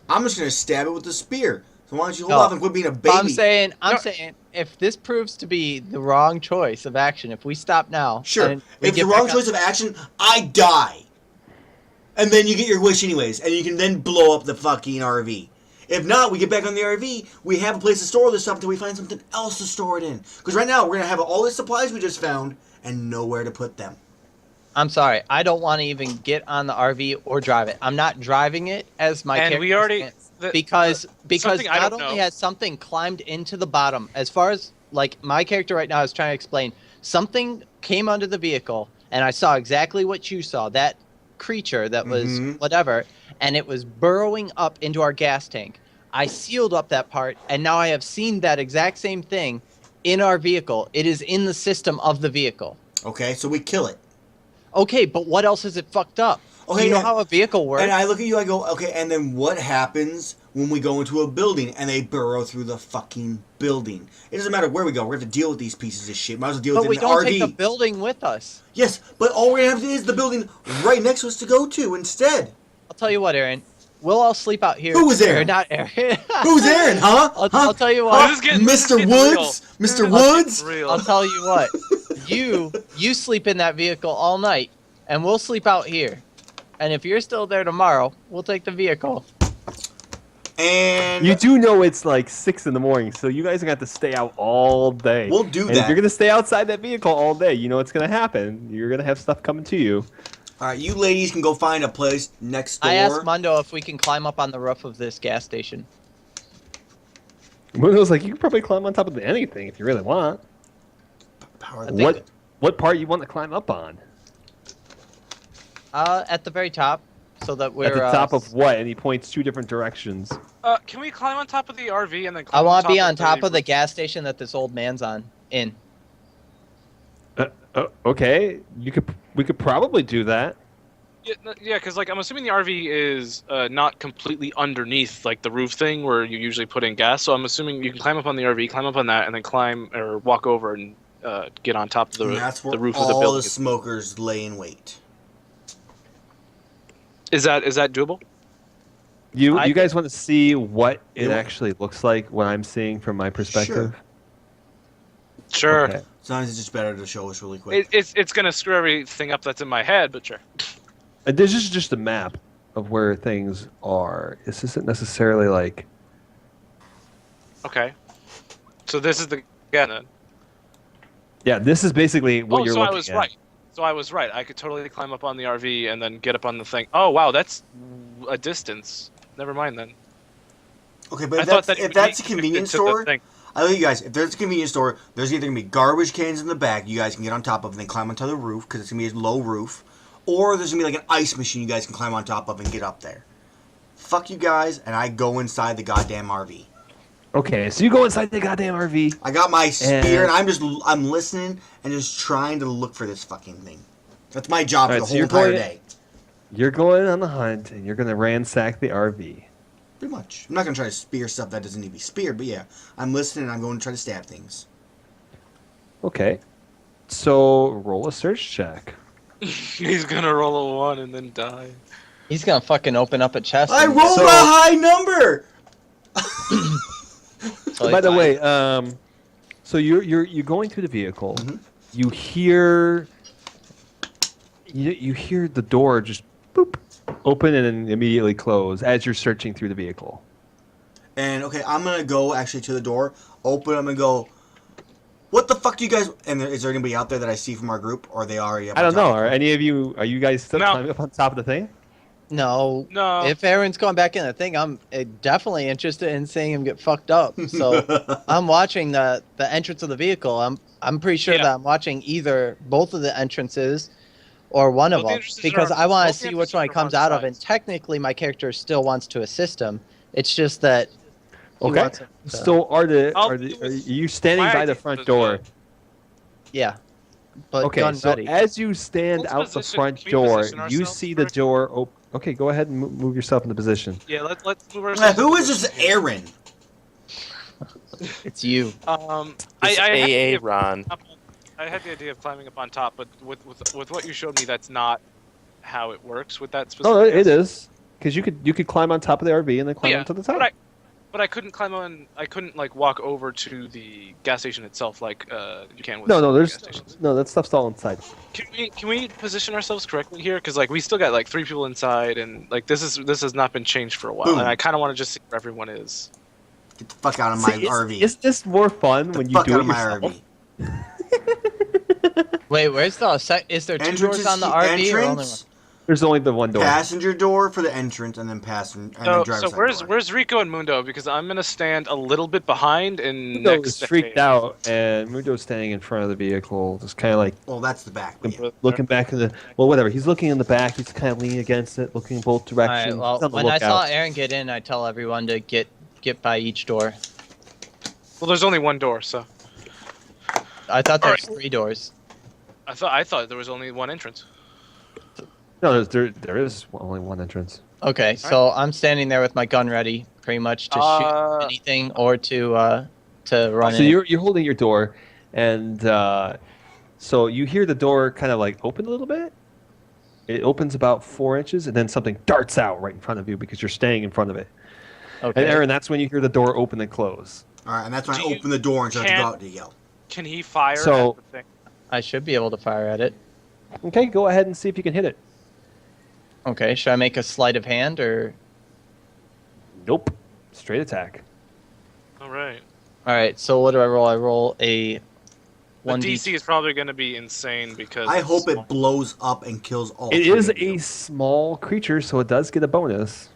Speaker 2: I'm just gonna stab it with the spear. So why don't you hold
Speaker 1: No.
Speaker 2: off and quit being a baby?
Speaker 1: I'm saying,
Speaker 4: No.
Speaker 1: if this proves to be the wrong choice of action, if we stop now,
Speaker 2: Sure.
Speaker 1: and we
Speaker 2: If the
Speaker 1: get
Speaker 2: wrong
Speaker 1: back on-
Speaker 2: choice of action, I die. And then you get your wish anyways, and you can then blow up the fucking RV. If not, we get back on the RV, we have a place to store this stuff until we find something else to store it in. Because right now, we're going to have all the supplies we just found and nowhere to put them.
Speaker 1: I'm sorry, I don't want to even get on the RV or drive it. I'm not driving it as my
Speaker 4: And
Speaker 1: character. because
Speaker 4: something I
Speaker 1: not
Speaker 4: don't
Speaker 1: only
Speaker 4: know.
Speaker 1: has something climbed into the bottom, as far as like my character right now is trying to explain, something came under the vehicle, and I saw exactly what you saw. That creature that was whatever, and it was burrowing up into our gas tank. I sealed up that part, and now I have seen that exact same thing in our vehicle. It is in the system of the vehicle.
Speaker 2: Okay, so we kill it.
Speaker 1: Okay, but what else is it fucked up?
Speaker 2: Okay,
Speaker 1: Do you know
Speaker 2: and-
Speaker 1: how a vehicle works?
Speaker 2: And I look at you, I go, okay, and then what happens when we go into a building and they burrow through the fucking building? It doesn't matter where we go. We're going to have to deal with these pieces of shit. Might as well deal
Speaker 1: but
Speaker 2: with
Speaker 1: we
Speaker 2: it in
Speaker 1: don't
Speaker 2: the RV.
Speaker 1: take the building with us.
Speaker 2: Yes, but all we're going to have is the building right next to us to go to instead.
Speaker 1: I'll tell you what, Aaron. We'll all sleep out here.
Speaker 2: Who was Aaron?
Speaker 1: Or not Aaron.
Speaker 2: Who's Aaron, huh?
Speaker 1: I'll tell you what.
Speaker 4: This is getting- this is
Speaker 2: Mr.
Speaker 4: getting
Speaker 2: Woods? Mr. Woods?
Speaker 4: Real.
Speaker 1: I'll tell you what. You sleep in that vehicle all night, and we'll sleep out here. And if you're still there tomorrow, we'll take the vehicle.
Speaker 2: And
Speaker 5: You do know it's like 6 in the morning, so you guys are going to have to stay out all day.
Speaker 2: We'll do
Speaker 5: and
Speaker 2: that.
Speaker 5: if you're going to stay outside that vehicle all day, you know what's going to happen. You're going to have stuff coming to you.
Speaker 2: all right, you ladies can go find a place next door.
Speaker 1: I asked Mundo if we can climb up on the roof of this gas station.
Speaker 5: Mundo's like, you can probably climb on top of anything if you really want.
Speaker 2: Power
Speaker 1: I
Speaker 2: the-
Speaker 1: think-
Speaker 5: What part you want to climb up on?
Speaker 1: At the very top, so that we're
Speaker 5: At the top of what? And he points 2 different directions.
Speaker 4: Can we climb on top of the RV and then?
Speaker 1: I
Speaker 4: Climb
Speaker 1: want to be on
Speaker 4: of
Speaker 1: top of the gas station that this old man's in.
Speaker 5: Okay, we could probably do that.
Speaker 4: Yeah, because like I'm assuming the RV is not completely underneath like the roof thing where you usually put in gas. So I'm assuming you can climb up on the RV, climb up on that, and then climb or walk over and get on top of
Speaker 2: And that's where
Speaker 4: the roof
Speaker 2: all
Speaker 4: of the building.
Speaker 2: the smokers lay in wait.
Speaker 4: Is that doable?
Speaker 5: You
Speaker 1: I-
Speaker 5: guys want to see what it
Speaker 2: Yeah.
Speaker 5: actually looks like, what I'm seeing from my perspective?
Speaker 4: Sure.
Speaker 5: Okay.
Speaker 2: Sometimes it's just better to show us really quick.
Speaker 4: It's gonna screw everything up that's in my head, but sure.
Speaker 5: And this is just a map of where things are. This isn't necessarily like...
Speaker 4: Okay. So this is the yeah. Then.
Speaker 5: Yeah, this is basically what you're
Speaker 4: so
Speaker 5: looking
Speaker 4: I was
Speaker 5: at.
Speaker 4: right. So I was right. I could totally climb up on the RV and then get up on the thing. Oh wow, that's a distance. Never mind then.
Speaker 2: Okay, but
Speaker 4: I
Speaker 2: if
Speaker 4: thought
Speaker 2: that's,
Speaker 4: that it
Speaker 2: if
Speaker 4: would
Speaker 2: that's a
Speaker 4: be
Speaker 2: convenience
Speaker 4: connected to the
Speaker 2: store,
Speaker 4: thing.
Speaker 2: I tell you guys, if there's a convenience store, there's either going to be garbage cans in the back you guys can get on top of and then climb onto the roof because it's going to be a low roof. Or there's going to be like an ice machine you guys can climb on top of and get up there. Fuck you guys, and I go inside the goddamn RV.
Speaker 5: Okay, so you go inside the goddamn RV.
Speaker 2: I got my spear,
Speaker 5: And-
Speaker 2: and I'm listening and just trying to look for this fucking thing. That's my job for
Speaker 5: Alright,
Speaker 2: the
Speaker 5: so
Speaker 2: whole
Speaker 5: you're
Speaker 2: entire
Speaker 5: going-
Speaker 2: day.
Speaker 5: You're going on the hunt, and you're going to ransack the RV.
Speaker 2: Pretty much. I'm not going to try to spear stuff that doesn't need to be speared, but yeah, I'm listening and I'm going to try to stab things.
Speaker 5: Okay. So roll a search check.
Speaker 4: He's gonna roll a 1 and then die.
Speaker 1: He's gonna fucking open up a chest.
Speaker 2: I
Speaker 1: and-
Speaker 2: rolled
Speaker 5: So-
Speaker 2: a high number!
Speaker 1: so he
Speaker 5: By the
Speaker 1: died.
Speaker 5: way, so you're going through the vehicle.
Speaker 2: Mhm.
Speaker 5: You hear you hear the door just boop open and then immediately close as you're searching through the vehicle.
Speaker 2: And okay, I'm going to go actually to the door, open them and go, what the fuck do you guys... And is there anybody out there that I see from our group? Or are they already up
Speaker 5: I
Speaker 2: on
Speaker 5: don't know.
Speaker 2: top?
Speaker 5: Are any of you? Are you guys still
Speaker 4: No.
Speaker 5: climbing up on top of the thing?
Speaker 1: No.
Speaker 4: No.
Speaker 1: If Aaron's going back in the thing, I'm definitely interested in seeing him get fucked up. So I'm watching the entrance of the vehicle. I'm pretty sure
Speaker 4: Yeah.
Speaker 1: that I'm watching either both of the entrances or one of
Speaker 4: Both the
Speaker 1: them
Speaker 4: entrances
Speaker 1: because
Speaker 4: are-
Speaker 1: I want to
Speaker 4: both the
Speaker 1: see which one he
Speaker 4: entrances are
Speaker 1: comes
Speaker 4: on
Speaker 1: out of. And
Speaker 4: sides.
Speaker 1: technically, my character still wants to assist him. It's just that. He
Speaker 5: Okay.
Speaker 1: wants him to-
Speaker 5: So are
Speaker 4: I'll
Speaker 5: are
Speaker 4: do with
Speaker 5: you standing
Speaker 4: my
Speaker 5: by the
Speaker 4: idea
Speaker 5: front
Speaker 4: as
Speaker 5: door?
Speaker 4: well.
Speaker 1: yeah. But
Speaker 5: Okay,
Speaker 1: gun
Speaker 5: so
Speaker 1: ready.
Speaker 5: as you stand
Speaker 4: Let's
Speaker 5: out the
Speaker 4: position-
Speaker 5: front
Speaker 4: can we
Speaker 5: door,
Speaker 4: position
Speaker 5: you
Speaker 4: ourselves
Speaker 5: see the
Speaker 4: first?
Speaker 5: door open. Okay, go ahead and move yourself into position.
Speaker 4: Yeah, let's move
Speaker 2: Now,
Speaker 4: ourselves.
Speaker 2: who
Speaker 4: into
Speaker 2: is this
Speaker 4: position.
Speaker 2: Aaron?
Speaker 1: It's you.
Speaker 3: This
Speaker 4: I had the
Speaker 3: AA
Speaker 4: idea of
Speaker 3: Ron.
Speaker 4: I had the idea of climbing up on top, but with what you showed me, that's not how it works with that specific.
Speaker 5: Oh, it
Speaker 4: gas.
Speaker 5: is because you could climb on top of the RV and then climb
Speaker 4: Yeah,
Speaker 5: onto the top.
Speaker 4: but I couldn't climb on. I couldn't like walk over to the gas station itself like you can with
Speaker 5: No,
Speaker 4: some
Speaker 5: no, there's
Speaker 4: gas stations.
Speaker 5: no that stuff's all inside.
Speaker 4: Can we position ourselves correctly here? Because like we still got like 3 people inside, and like this has not been changed for a while,
Speaker 2: Boom.
Speaker 4: and I kind of want to just see where everyone is.
Speaker 2: Get the fuck out of my
Speaker 5: See,
Speaker 2: RV.
Speaker 5: Is this more fun
Speaker 2: Get the
Speaker 5: when you
Speaker 2: fuck
Speaker 5: do
Speaker 2: out
Speaker 5: it
Speaker 2: of my
Speaker 5: yourself?
Speaker 2: RV.
Speaker 1: Wait, where's the? Is there two
Speaker 2: Entrance
Speaker 1: doors on the RV or only one?
Speaker 2: entrance.
Speaker 5: There's only the one door.
Speaker 2: Passenger door for the entrance, and then then driver's
Speaker 4: So
Speaker 2: side door.
Speaker 4: where's Rico and Mundo? Because I'm gonna stand a little bit behind and
Speaker 5: Mundo
Speaker 4: next
Speaker 5: is
Speaker 4: to
Speaker 5: freaked
Speaker 4: Hayes.
Speaker 5: out, and Mundo's standing in front of the vehicle, just kind of like
Speaker 2: Well, that's the back. But yeah.
Speaker 5: looking back in the. Well, whatever. He's looking in the back. He's kind of leaning against it, looking in both
Speaker 1: All
Speaker 5: directions.
Speaker 1: right. Well,
Speaker 5: He's on the
Speaker 1: when I saw
Speaker 5: lookout.
Speaker 1: Aaron get in, I tell everyone to get by each door.
Speaker 4: Well, there's only one door, so
Speaker 1: I thought there was
Speaker 4: Alright.
Speaker 1: 3 doors.
Speaker 4: I thought there was only one entrance.
Speaker 5: No, there is only one entrance.
Speaker 1: Okay, so I'm standing there with my gun ready, pretty much to shoot anything or to run
Speaker 5: So
Speaker 1: in.
Speaker 5: you're holding your door, and so you hear the door kind of like open a little bit. It opens about 4 inches, and then something darts out right in front of you because you're staying in front of it.
Speaker 1: Okay.
Speaker 5: And Aaron, that's when you hear the door open and close.
Speaker 2: All right, and that's when I
Speaker 4: Do you-
Speaker 2: open the door and start to go out to yell.
Speaker 4: Can he fire
Speaker 5: So-
Speaker 4: at the thing?
Speaker 1: I should be able to fire at it.
Speaker 5: Okay, go ahead and see if you can hit it.
Speaker 1: Okay, should I make a sleight of hand or?
Speaker 5: Nope. Straight attack.
Speaker 4: All right.
Speaker 1: All right, so what do I roll? I roll a
Speaker 4: The
Speaker 1: 1d.
Speaker 4: DC is probably going to be insane because
Speaker 2: I
Speaker 4: it's
Speaker 2: hope
Speaker 4: small.
Speaker 2: it blows up and kills all.
Speaker 5: It
Speaker 2: three
Speaker 5: is
Speaker 2: of you.
Speaker 5: a small creature, so it does get a bonus.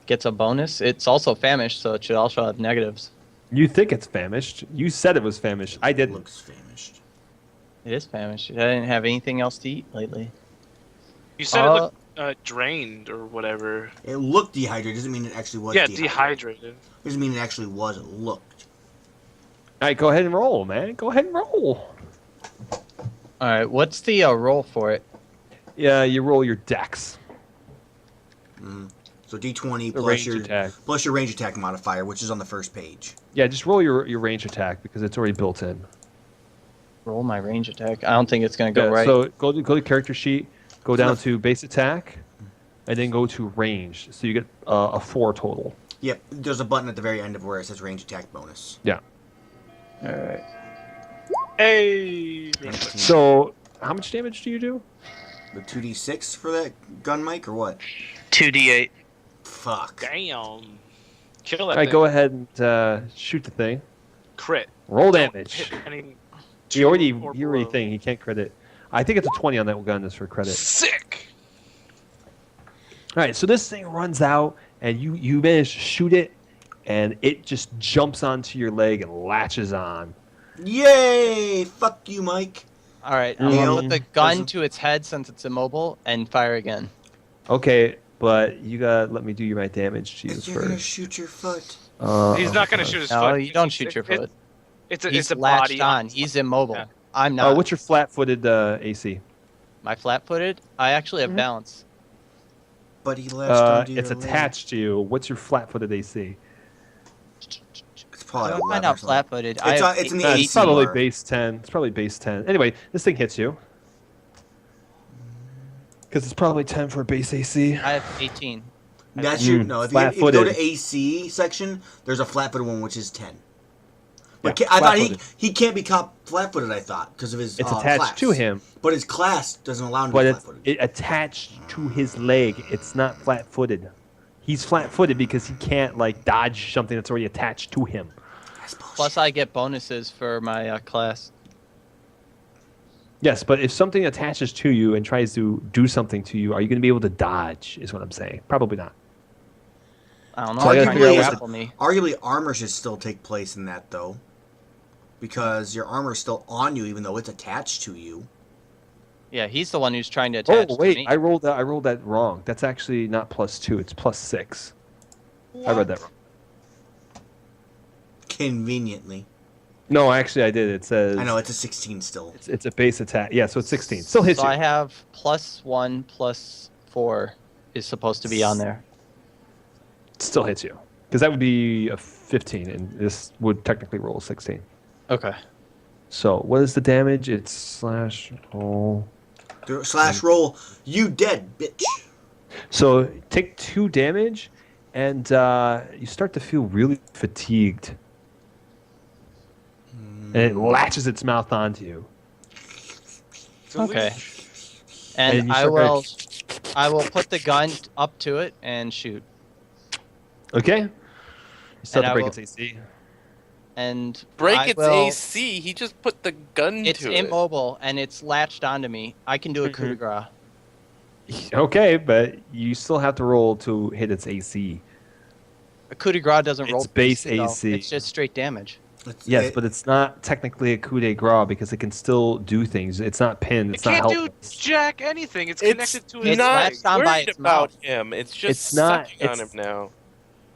Speaker 1: Gets a bonus. It's also famished, so it should also have negatives.
Speaker 5: You think it's famished. You said it was famished. I didn't.
Speaker 2: Looks famished.
Speaker 1: It is famished. I didn't have anything else to eat lately.
Speaker 4: You said it looked drained or whatever.
Speaker 2: It looked dehydrated. Doesn't mean it actually was.
Speaker 4: Yeah,
Speaker 2: dehydrated.
Speaker 4: dehydrated.
Speaker 2: Doesn't mean it actually was. It looked.
Speaker 5: All right, go ahead and roll, man. Go ahead and roll.
Speaker 1: All right, what's the roll for it?
Speaker 5: Yeah, you roll your dex.
Speaker 2: So D20
Speaker 5: The
Speaker 2: plus
Speaker 5: range
Speaker 2: your
Speaker 5: attack.
Speaker 2: range attack modifier, which is on the first page.
Speaker 5: Yeah, just roll your range attack because it's already built in.
Speaker 1: Roll my range attack. I don't think it's gonna go
Speaker 5: Yeah,
Speaker 1: right.
Speaker 5: so go to character sheet, go down to base attack, and then go to range. So you get a 4 total.
Speaker 2: Yep. There's a button at the very end of where it says range attack bonus.
Speaker 5: Yeah.
Speaker 1: All right.
Speaker 4: Hey.
Speaker 5: So how much damage do you do?
Speaker 2: The 2d6 for that gun mic or what?
Speaker 1: 2d8.
Speaker 2: Fuck.
Speaker 4: Damn. Kill that
Speaker 5: All right,
Speaker 4: thing.
Speaker 5: go ahead and shoot the thing.
Speaker 4: Crit.
Speaker 5: Roll
Speaker 4: Don't
Speaker 5: damage.
Speaker 4: hit any
Speaker 5: You already
Speaker 4: two or
Speaker 5: you
Speaker 4: below.
Speaker 5: think he can't credit. I think it's a 20 on that gun just for credit.
Speaker 4: Sick.
Speaker 5: All right, so this thing runs out, and you manage to shoot it, and it just jumps onto your leg and latches on.
Speaker 2: Yay! Fuck you, Mike.
Speaker 1: All right, I'm gonna put the gun
Speaker 2: Doesn't-
Speaker 1: to its head since it's immobile and fire again.
Speaker 5: Okay, but you gotta let me do my damage to you
Speaker 2: You're gonna
Speaker 5: first.
Speaker 2: shoot your foot.
Speaker 4: He's not going to shoot his
Speaker 1: No,
Speaker 4: foot.
Speaker 1: you don't shoot your foot.
Speaker 4: It's
Speaker 1: He's
Speaker 4: a
Speaker 1: latched
Speaker 4: body
Speaker 1: on. He's immobile.
Speaker 4: Yeah.
Speaker 1: I'm not.
Speaker 5: What's your flat-footed AC?
Speaker 1: My flat-footed? I actually have balance.
Speaker 2: But he latched onto your
Speaker 5: It's
Speaker 2: leg.
Speaker 5: attached to you. What's your flat-footed AC?
Speaker 2: It's probably
Speaker 1: I'll
Speaker 2: 11
Speaker 1: find
Speaker 2: or
Speaker 1: out
Speaker 2: something.
Speaker 1: flat-footed.
Speaker 2: It's in the
Speaker 5: It's
Speaker 2: AC
Speaker 5: probably
Speaker 2: bar.
Speaker 5: base 10. It's probably base 10. Anyway, this thing hits you. Because it's probably 10 for base AC.
Speaker 1: I have 18.
Speaker 2: That's your no. If you go
Speaker 5: Flat-footed.
Speaker 2: to AC section, there's a flat-footed one which is 10. But
Speaker 5: Yeah,
Speaker 2: I thought
Speaker 5: flat-footed.
Speaker 2: he can't be flat-footed. I thought because of his
Speaker 5: It's attached
Speaker 2: class.
Speaker 5: to him,
Speaker 2: But his class doesn't allow him to
Speaker 5: but
Speaker 2: be
Speaker 5: it's
Speaker 2: flat-footed.
Speaker 5: attached to his leg. It's not flat-footed. He's flat-footed because he can't like dodge something that's already attached to him.
Speaker 2: That's bullshit.
Speaker 1: Plus, I get bonuses for my class.
Speaker 5: Yes, but if something attaches to you and tries to do something to you, are you going to be able to dodge? Is what I'm saying. Probably not.
Speaker 1: I don't know.
Speaker 5: So I
Speaker 1: I'm
Speaker 5: gotta
Speaker 1: trying
Speaker 5: figure
Speaker 1: to
Speaker 5: out
Speaker 1: grapple me.
Speaker 2: Arguably, armor should still take place in that though, because your armor is still on you even though it's attached to you.
Speaker 1: Yeah, he's the one who's trying to attach
Speaker 5: Oh
Speaker 1: to
Speaker 5: wait,
Speaker 1: me.
Speaker 5: I rolled that wrong. That's actually not +2. It's +6. I read that wrong.
Speaker 2: Conveniently,
Speaker 5: No, actually, I did. It says
Speaker 2: I know it's a 16 still.
Speaker 5: it's a base attack. Yeah, so it's 16. Still hits
Speaker 1: So
Speaker 5: you.
Speaker 1: I have +1, +4 is supposed to be on there.
Speaker 5: Still hits you because that would be a 15, and this would technically roll a 16.
Speaker 1: Okay.
Speaker 5: So what is the damage? It's slash roll.
Speaker 2: Slash roll. You dead, bitch.
Speaker 5: So take 2 damage, and you start to feel really fatigued. And it latches its mouth onto you.
Speaker 1: Okay.
Speaker 5: And
Speaker 1: And
Speaker 5: you
Speaker 1: I
Speaker 5: start
Speaker 1: will put the gun up to it and shoot.
Speaker 5: Okay? You still
Speaker 1: And
Speaker 5: have
Speaker 1: I
Speaker 5: to break
Speaker 1: will-
Speaker 5: its AC.
Speaker 1: And
Speaker 3: Break
Speaker 1: I
Speaker 3: its
Speaker 1: will,
Speaker 3: AC. He just put the gun
Speaker 1: It's
Speaker 3: to it.
Speaker 1: immobile and it's latched onto me. I can do a coup de
Speaker 5: Mhm.
Speaker 1: grace.
Speaker 5: Okay, but you still have to roll to hit its AC.
Speaker 1: A coup de grace doesn't
Speaker 5: It's
Speaker 1: roll
Speaker 5: base
Speaker 1: though.
Speaker 5: AC.
Speaker 1: It's just straight damage.
Speaker 5: Yes, but it's not technically a coup de grace because it can still do things. It's not pinned.
Speaker 4: It
Speaker 5: It's not
Speaker 4: can't do
Speaker 5: helpless.
Speaker 4: jack anything. It's
Speaker 3: It's
Speaker 4: connected to his
Speaker 1: It's
Speaker 3: not
Speaker 4: leg.
Speaker 1: latched on by
Speaker 3: worried
Speaker 1: its
Speaker 3: about
Speaker 1: mouth.
Speaker 3: him. It's just
Speaker 5: It's not-
Speaker 3: sucking on him
Speaker 5: it's-
Speaker 3: now.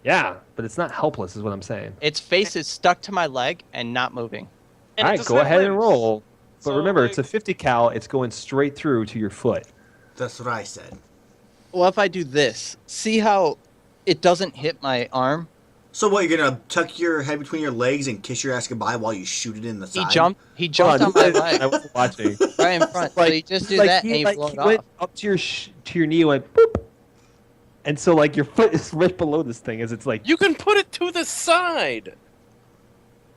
Speaker 5: Yeah, but it's not helpless, is what I'm saying.
Speaker 1: Its face is stuck to my leg and not moving.
Speaker 4: And
Speaker 5: All
Speaker 4: it
Speaker 5: right,
Speaker 4: doesn't
Speaker 5: go
Speaker 4: have
Speaker 5: ahead and
Speaker 4: limbs.
Speaker 5: roll. But
Speaker 4: So,
Speaker 5: remember,
Speaker 4: like-
Speaker 5: it's a 50 cal. It's going straight through to your foot.
Speaker 2: That's what I said.
Speaker 1: Well, if I do this, see how it doesn't hit my arm?
Speaker 2: So what? You're gonna tuck your head between your legs and kiss your ass goodbye while you shoot it in the
Speaker 1: He
Speaker 2: side?
Speaker 1: jumped. He jumped on my leg
Speaker 5: I was watching.
Speaker 1: right in front. So you just do that and you blow it
Speaker 5: went
Speaker 1: off.
Speaker 5: up to your knee, and went boop, and so like your foot is right below this thing as it's like.
Speaker 3: You can put it to the side.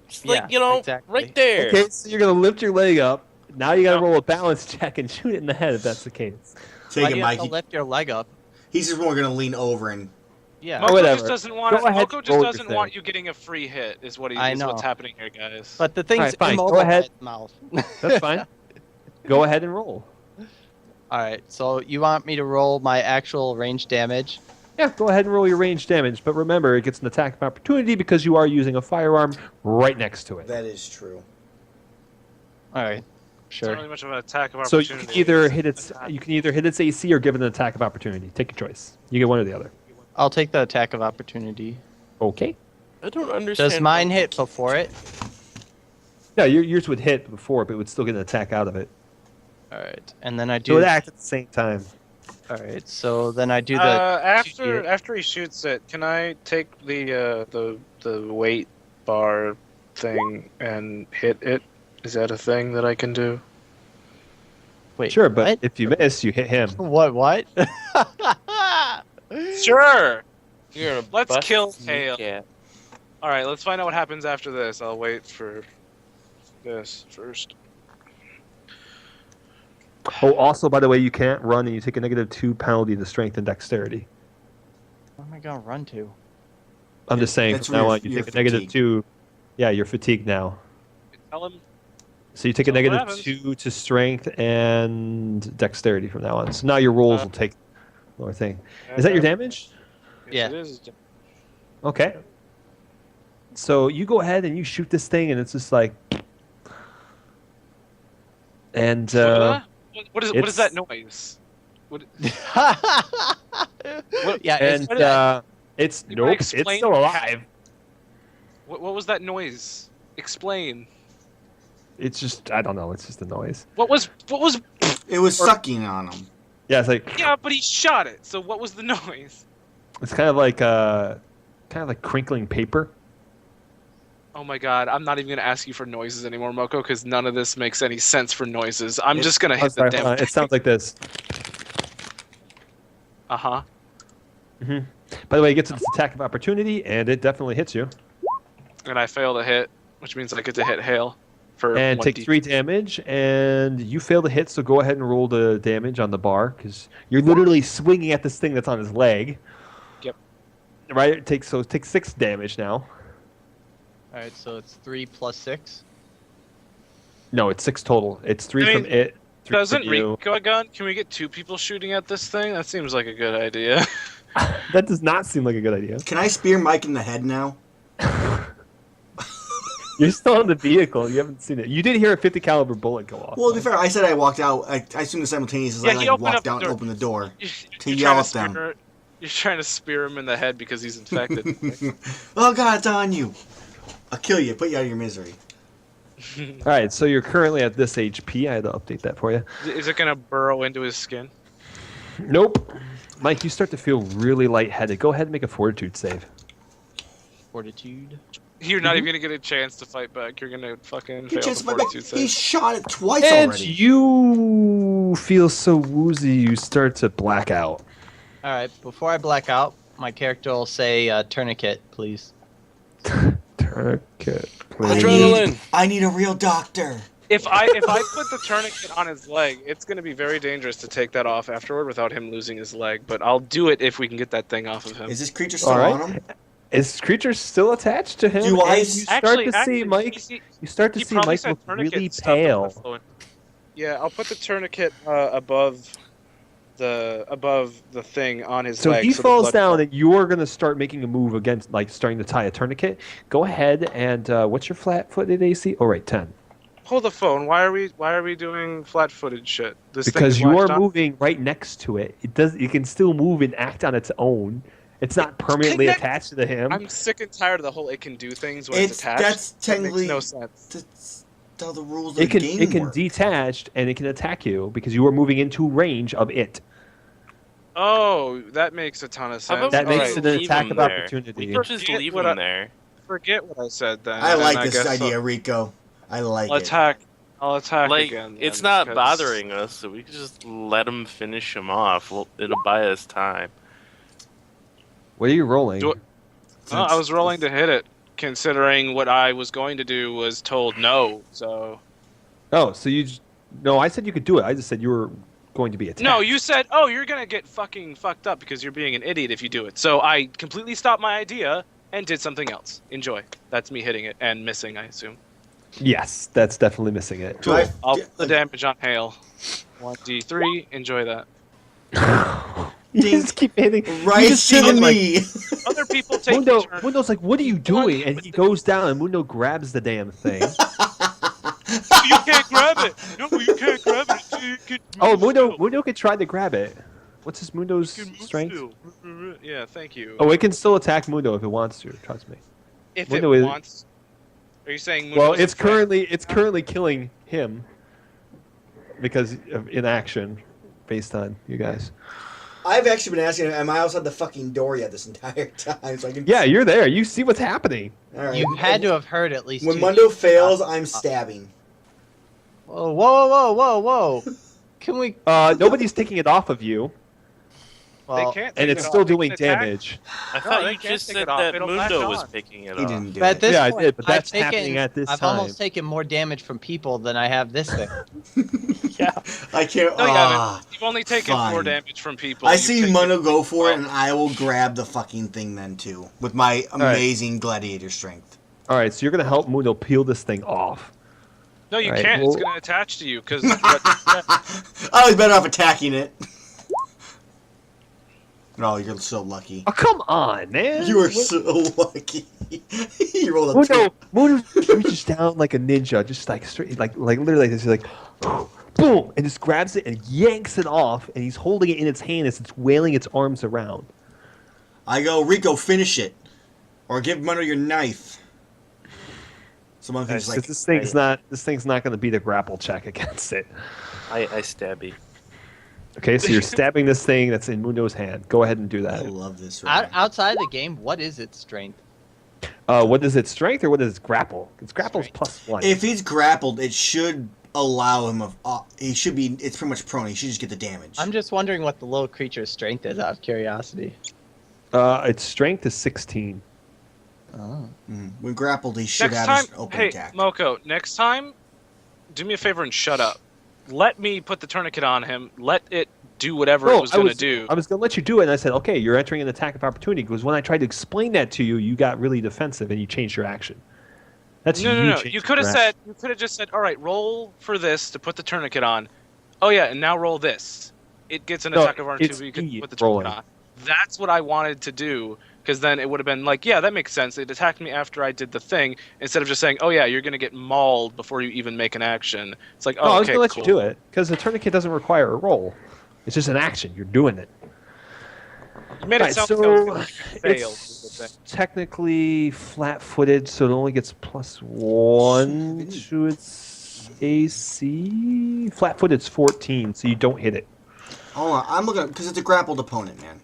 Speaker 3: Just like,
Speaker 1: Yeah, exactly.
Speaker 3: right there.
Speaker 5: Okay, so you're gonna lift your leg up. Now you gotta roll a balance check and shoot it in the head if that's the case.
Speaker 2: Take
Speaker 1: Why
Speaker 2: it,
Speaker 1: do you have to
Speaker 2: Mikey.
Speaker 1: lift your leg up?
Speaker 2: He's just more gonna lean over and.
Speaker 1: Yeah.
Speaker 4: Moko
Speaker 5: whatever.
Speaker 4: just doesn't want.
Speaker 5: Go ahead,
Speaker 4: Moko just
Speaker 5: roll your
Speaker 4: doesn't
Speaker 5: thing.
Speaker 4: want you getting a free hit. Is what
Speaker 1: I
Speaker 4: is
Speaker 1: know.
Speaker 4: what's happening here, guys.
Speaker 1: But the thing's
Speaker 5: Alright, fine. Go
Speaker 1: immobile by
Speaker 5: ahead.
Speaker 1: its mouth.
Speaker 5: That's fine. Go ahead and roll.
Speaker 1: Alright, so you want me to roll my actual range damage?
Speaker 5: Yeah, go ahead and roll your range damage, but remember it gets an attack of opportunity because you are using a firearm right next to it.
Speaker 2: That is true.
Speaker 1: Alright.
Speaker 4: It's not
Speaker 1: Sure.
Speaker 4: really much of an attack of
Speaker 5: So
Speaker 4: opportunity.
Speaker 5: you can either
Speaker 4: It's
Speaker 5: hit its
Speaker 4: attack.
Speaker 5: you can either hit its AC or give it an attack of opportunity. Take your choice. You get one or the other.
Speaker 1: I'll take the attack of opportunity.
Speaker 5: Okay.
Speaker 3: I don't understand.
Speaker 1: Does mine
Speaker 3: how-
Speaker 1: hit before it?
Speaker 5: Yeah, yours would hit before, but it would still get an attack out of it.
Speaker 1: Alright. And then I
Speaker 5: So it
Speaker 1: do
Speaker 5: would act at the same time.
Speaker 1: Alright, so then I do the
Speaker 4: After he shoots it, can I take the weight bar thing and hit it? Is that a thing that I can do?
Speaker 1: wait.
Speaker 5: Sure, but
Speaker 1: what?
Speaker 5: if you miss, you hit him.
Speaker 1: What?
Speaker 4: Sure.
Speaker 3: You're a
Speaker 4: Let's
Speaker 3: bust
Speaker 4: kill
Speaker 3: sneak
Speaker 4: Hale.
Speaker 3: cat.
Speaker 4: All right, let's find out what happens after this. I'll wait for this first.
Speaker 5: Oh, also, by the way, you can't run and you take a -2 penalty to strength and dexterity.
Speaker 1: Where am I gonna run to?
Speaker 5: I'm just saying,
Speaker 2: That's
Speaker 5: from now
Speaker 2: where
Speaker 5: on, you
Speaker 2: you're
Speaker 5: take a
Speaker 2: fatigued.
Speaker 5: -2. Yeah, you're fatigued now.
Speaker 4: Tell him.
Speaker 5: So you take a
Speaker 4: So what happens?
Speaker 5: -2 to strength and dexterity from now on. So now your rolls will take lower thing. Is that your damage?
Speaker 4: Yes,
Speaker 1: Yeah.
Speaker 4: It is.
Speaker 5: Okay. So you go ahead and you shoot this thing, and it's just like, and
Speaker 4: What is
Speaker 5: it's-
Speaker 4: that noise?
Speaker 1: Yeah,
Speaker 5: and
Speaker 1: it's,
Speaker 5: it's
Speaker 4: You wanna
Speaker 5: nope, it's
Speaker 4: explain
Speaker 5: still
Speaker 4: how-
Speaker 5: alive.
Speaker 4: What was that noise? Explain.
Speaker 5: It's just I don't know. It's just a noise.
Speaker 4: What was?
Speaker 2: It was sucking on him.
Speaker 5: Yeah, it's like
Speaker 4: Yeah, but he shot it. So what was the noise?
Speaker 5: it's kind of like crinkling paper.
Speaker 4: Oh my god, I'm not even gonna ask you for noises anymore, Moko, because none of this makes any sense for noises. I'm just gonna
Speaker 5: Oh,
Speaker 4: hit the
Speaker 5: sorry,
Speaker 4: damn
Speaker 5: hold on. It sounds like this.
Speaker 4: Uh-huh.
Speaker 5: By the way, it gets its attack of opportunity, and it definitely hits you.
Speaker 4: And I fail to hit, which means I get to hit Hale for
Speaker 5: And
Speaker 4: 1d.
Speaker 5: take 3 damage, and you fail to hit, so go ahead and roll the damage on the bar, because you're literally swinging at this thing that's on his leg.
Speaker 4: Yep.
Speaker 5: Right? It takes 6 damage now.
Speaker 1: Alright, so it's 3 plus 6.
Speaker 5: No, it's 6 total. It's 3
Speaker 4: I
Speaker 5: from
Speaker 4: mean,
Speaker 5: it, 3
Speaker 4: Doesn't
Speaker 5: from you.
Speaker 4: Rico gun? Can we get 2 people shooting at this thing? That seems like a good idea.
Speaker 5: That does not seem like a good idea.
Speaker 2: Can I spear Mike in the head now?
Speaker 5: You're still in the vehicle. You haven't seen it. You did hear a 50 caliber bullet go off.
Speaker 2: Well, to be fair, I said I walked out. I assumed the simultaneous as
Speaker 4: Yeah,
Speaker 2: I
Speaker 4: he
Speaker 2: like,
Speaker 4: opened up
Speaker 2: walked
Speaker 4: the
Speaker 2: out and
Speaker 4: door.
Speaker 2: opened the door.
Speaker 4: You're
Speaker 2: To
Speaker 4: trying
Speaker 2: yell
Speaker 4: to
Speaker 2: at them.
Speaker 4: spear- You're trying to spear him in the head because he's infected.
Speaker 2: Oh god, it's on you. I'll kill you. Put you out of your misery.
Speaker 5: All right, so you're currently at this HP. I had to update that for you.
Speaker 4: Is it gonna burrow into his skin?
Speaker 5: Nope. Mike, you start to feel really lightheaded. Go ahead and make a fortitude save.
Speaker 1: Fortitude.
Speaker 4: You're not even gonna get a chance to fight back. You're gonna fucking
Speaker 2: He,
Speaker 4: fail the
Speaker 2: just,
Speaker 4: fortitude
Speaker 2: he
Speaker 4: save.
Speaker 2: shot it twice
Speaker 5: And
Speaker 2: already.
Speaker 5: you feel so woozy, you start to black out.
Speaker 1: Alright, before I black out, my character will say tourniquet, please.
Speaker 5: Tourniquet, please.
Speaker 3: Adrenaline.
Speaker 2: I need a real doctor.
Speaker 4: If I put the tourniquet on his leg, it's gonna be very dangerous to take that off afterward without him losing his leg. But I'll do it if we can get that thing off of him.
Speaker 2: Is this creature still
Speaker 5: All right.
Speaker 2: on him?
Speaker 5: Is creature still attached to him?
Speaker 2: Do I
Speaker 5: And you
Speaker 2: s-
Speaker 5: start to see Mike. You start to
Speaker 4: he
Speaker 5: see
Speaker 4: probably
Speaker 5: Mike
Speaker 4: said
Speaker 5: look
Speaker 4: tourniquet
Speaker 5: really
Speaker 4: stuff in the
Speaker 5: pale.
Speaker 4: phone. Yeah, I'll put the tourniquet above above the thing on his
Speaker 5: So
Speaker 4: leg.
Speaker 5: he
Speaker 4: the
Speaker 5: falls
Speaker 4: blood
Speaker 5: down,
Speaker 4: flow-
Speaker 5: and you're going to start making a move against, like starting to tie a tourniquet. Go ahead and what's your flat-footed AC? Oh, right, 10.
Speaker 4: Hold the phone. Why are we doing flat-footed shit? This thing
Speaker 5: Because
Speaker 4: is
Speaker 5: you are
Speaker 4: latched on.
Speaker 5: moving right next to it. It can still move and act on its own. It's not permanently
Speaker 4: connect-
Speaker 5: attached to him.
Speaker 4: I'm sick and tired of the whole it can do things when it's attached.
Speaker 2: That's technically
Speaker 4: that makes no sense.
Speaker 2: That's how the rules of the game
Speaker 5: It can
Speaker 2: work.
Speaker 5: detach and it can attack you because you are moving into range of it.
Speaker 4: Oh, that makes a ton of
Speaker 3: How
Speaker 4: sense.
Speaker 3: about
Speaker 5: That
Speaker 3: we
Speaker 5: makes
Speaker 3: just
Speaker 5: it an
Speaker 3: leave
Speaker 5: attack
Speaker 3: him
Speaker 5: of
Speaker 3: there?
Speaker 5: opportunity.
Speaker 3: We could just
Speaker 4: Forget
Speaker 3: leave
Speaker 4: what
Speaker 3: him
Speaker 4: I-
Speaker 3: there.
Speaker 4: Forget what I said then.
Speaker 2: I
Speaker 4: and
Speaker 2: like
Speaker 4: I
Speaker 2: this
Speaker 4: guess
Speaker 2: idea, Rico. I like
Speaker 4: I'll
Speaker 2: it.
Speaker 4: attack. I'll attack
Speaker 3: Like,
Speaker 4: again.
Speaker 3: it's
Speaker 4: then,
Speaker 3: not
Speaker 4: because-
Speaker 3: bothering us, so we could just let him finish him off. Well, it'll buy us time.
Speaker 5: What are you rolling?
Speaker 4: Do it- Oh, I was rolling to hit it, considering what I was going to do was told no. So
Speaker 5: Oh, so no, I said you could do it. I just said you were going to be attacked.
Speaker 4: no, you said, "Oh, you're gonna get fucking fucked up because you're being an idiot if you do it." So I completely stopped my idea and did something else. Enjoy. That's me hitting it and missing, I assume.
Speaker 5: Yes, that's definitely missing it.
Speaker 2: Do I-
Speaker 4: I'll
Speaker 2: do-
Speaker 4: put the damage on hail. 1d3. Enjoy that.
Speaker 5: You
Speaker 2: Ding.
Speaker 5: just keep hitting.
Speaker 2: Right
Speaker 5: you just
Speaker 2: to
Speaker 5: see
Speaker 2: the
Speaker 5: him, like,
Speaker 2: knee.
Speaker 4: Other people take
Speaker 5: Mundo,
Speaker 4: the turn.
Speaker 5: Mundo's like, "What are you doing?" And he goes down, and Mundo grabs the damn thing.
Speaker 4: You can't grab it. No, you can't grab it. You can
Speaker 5: Oh,
Speaker 4: move still.
Speaker 5: Mundo could try to grab it. What's his Mundo's
Speaker 4: You can move
Speaker 5: strength?
Speaker 4: still. Yeah, thank you.
Speaker 5: Oh, it can still attack Mundo if it wants to. Trust me.
Speaker 4: if
Speaker 5: Mundo
Speaker 4: it
Speaker 5: is-
Speaker 4: wants. Are you saying?
Speaker 5: Well,
Speaker 4: Mundo's
Speaker 5: it's
Speaker 4: a threat?
Speaker 5: currently killing him because of inaction, based on you guys.
Speaker 2: I've actually been asking, am I outside the fucking door yet this entire time? So I can.
Speaker 5: Yeah, you're there. You see what's happening.
Speaker 2: All right.
Speaker 1: You had to have heard at least.
Speaker 2: When
Speaker 1: two
Speaker 2: Mundo
Speaker 1: things.
Speaker 2: fails, I'm stabbing.
Speaker 1: Whoa, whoa! Can we?
Speaker 5: Nobody's taking it off of you,
Speaker 4: They
Speaker 1: Well,
Speaker 4: can't.
Speaker 5: and
Speaker 4: take
Speaker 5: it's
Speaker 4: it
Speaker 5: still
Speaker 4: off. They
Speaker 5: doing
Speaker 4: can attack.
Speaker 5: damage.
Speaker 3: I
Speaker 4: No,
Speaker 3: thought
Speaker 4: they
Speaker 3: you
Speaker 4: can't
Speaker 3: just
Speaker 4: take
Speaker 3: said
Speaker 4: it off.
Speaker 3: that
Speaker 4: It'll latch
Speaker 3: Mundo was
Speaker 4: on.
Speaker 3: picking it
Speaker 2: He
Speaker 3: off.
Speaker 2: didn't do
Speaker 1: but at
Speaker 2: it.
Speaker 1: this
Speaker 5: Yeah, I
Speaker 1: point,
Speaker 5: did, but
Speaker 1: I've
Speaker 5: that's happening at this
Speaker 1: I've
Speaker 5: time.
Speaker 1: almost taken more damage from people than I have this thing.
Speaker 5: Yeah.
Speaker 2: I can't.
Speaker 4: No, you
Speaker 2: ah.
Speaker 4: haven't. You've only taken 4
Speaker 2: fine.
Speaker 4: damage from people.
Speaker 2: I
Speaker 4: You've
Speaker 2: see
Speaker 4: taken-
Speaker 2: Mundo go for it,
Speaker 4: Oh.
Speaker 2: and I will grab the fucking thing then too with my amazing gladiator strength.
Speaker 5: All right, so you're gonna help Mundo peel this thing off.
Speaker 4: No, you
Speaker 5: Alright,
Speaker 4: can't.
Speaker 5: well-
Speaker 4: It's going to attach to you because.
Speaker 2: I was better off attacking it. No, you're so lucky.
Speaker 5: Oh, come on, man!
Speaker 2: You are so lucky. You rolled a
Speaker 5: Mundo reaches down like a ninja, just like straight, like literally like this. He's like, boom, and just grabs it and yanks it off, and he's holding it in its hand as it's wailing its arms around.
Speaker 2: I go, Rico, finish it, or give Mundo your knife. Someone can just like.
Speaker 5: this thing's not going to beat a grapple check against it.
Speaker 3: I stab you.
Speaker 5: Okay, so you're stabbing this thing that's in Mundo's hand. Go ahead and do
Speaker 2: I
Speaker 5: that.
Speaker 2: love this. Right now.
Speaker 1: Outside the game, what is its strength?
Speaker 5: What is its strength or what is its grapple? Its grapple's
Speaker 1: Strength.
Speaker 5: +1.
Speaker 2: If he's grappled, it should allow him of. He should be. It's pretty much prone. He should just get the damage.
Speaker 1: I'm just wondering what the little creature's strength is, out of curiosity.
Speaker 5: Its strength is 16.
Speaker 1: Oh.
Speaker 2: When grappled, he should
Speaker 4: Next
Speaker 2: have
Speaker 4: time,
Speaker 2: his open
Speaker 4: hey,
Speaker 2: attack.
Speaker 4: Moko, next time, do me a favor and shut up. Let me put the tourniquet on him. Let it do whatever it was going to do.
Speaker 5: I was going to let you do it, and I said, okay, you're entering an attack of opportunity, because when I tried to explain that to you, you got really defensive, and you changed your action. That's
Speaker 4: No.
Speaker 5: changing
Speaker 4: You could have
Speaker 5: your
Speaker 4: said.
Speaker 5: action.
Speaker 4: You could have just said, "All right, roll for this to put the tourniquet on." Oh yeah, and now roll this. It gets an
Speaker 5: No,
Speaker 4: attack of
Speaker 5: it's
Speaker 4: opportunity. You can
Speaker 5: E
Speaker 4: put the tourniquet
Speaker 5: rolling.
Speaker 4: on. That's what I wanted to do, because then it would have been like, yeah, that makes sense. It attacked me after I did the thing, instead of just saying, "Oh yeah, you're gonna get mauled before you even make an action." It's like,
Speaker 5: No,
Speaker 4: oh,
Speaker 5: I was
Speaker 4: okay,
Speaker 5: going to let
Speaker 4: cool.
Speaker 5: you do it, because the tourniquet doesn't require a roll. It's just an action. You're doing it.
Speaker 4: You made it
Speaker 5: Right,
Speaker 4: sound
Speaker 5: so
Speaker 4: like I was gonna fail.
Speaker 5: it's technically flat-footed, so it only gets +1 to its AC. Flat-footed's 14, so you don't hit it.
Speaker 2: Hold on, I'm looking because it's a grappled opponent, man.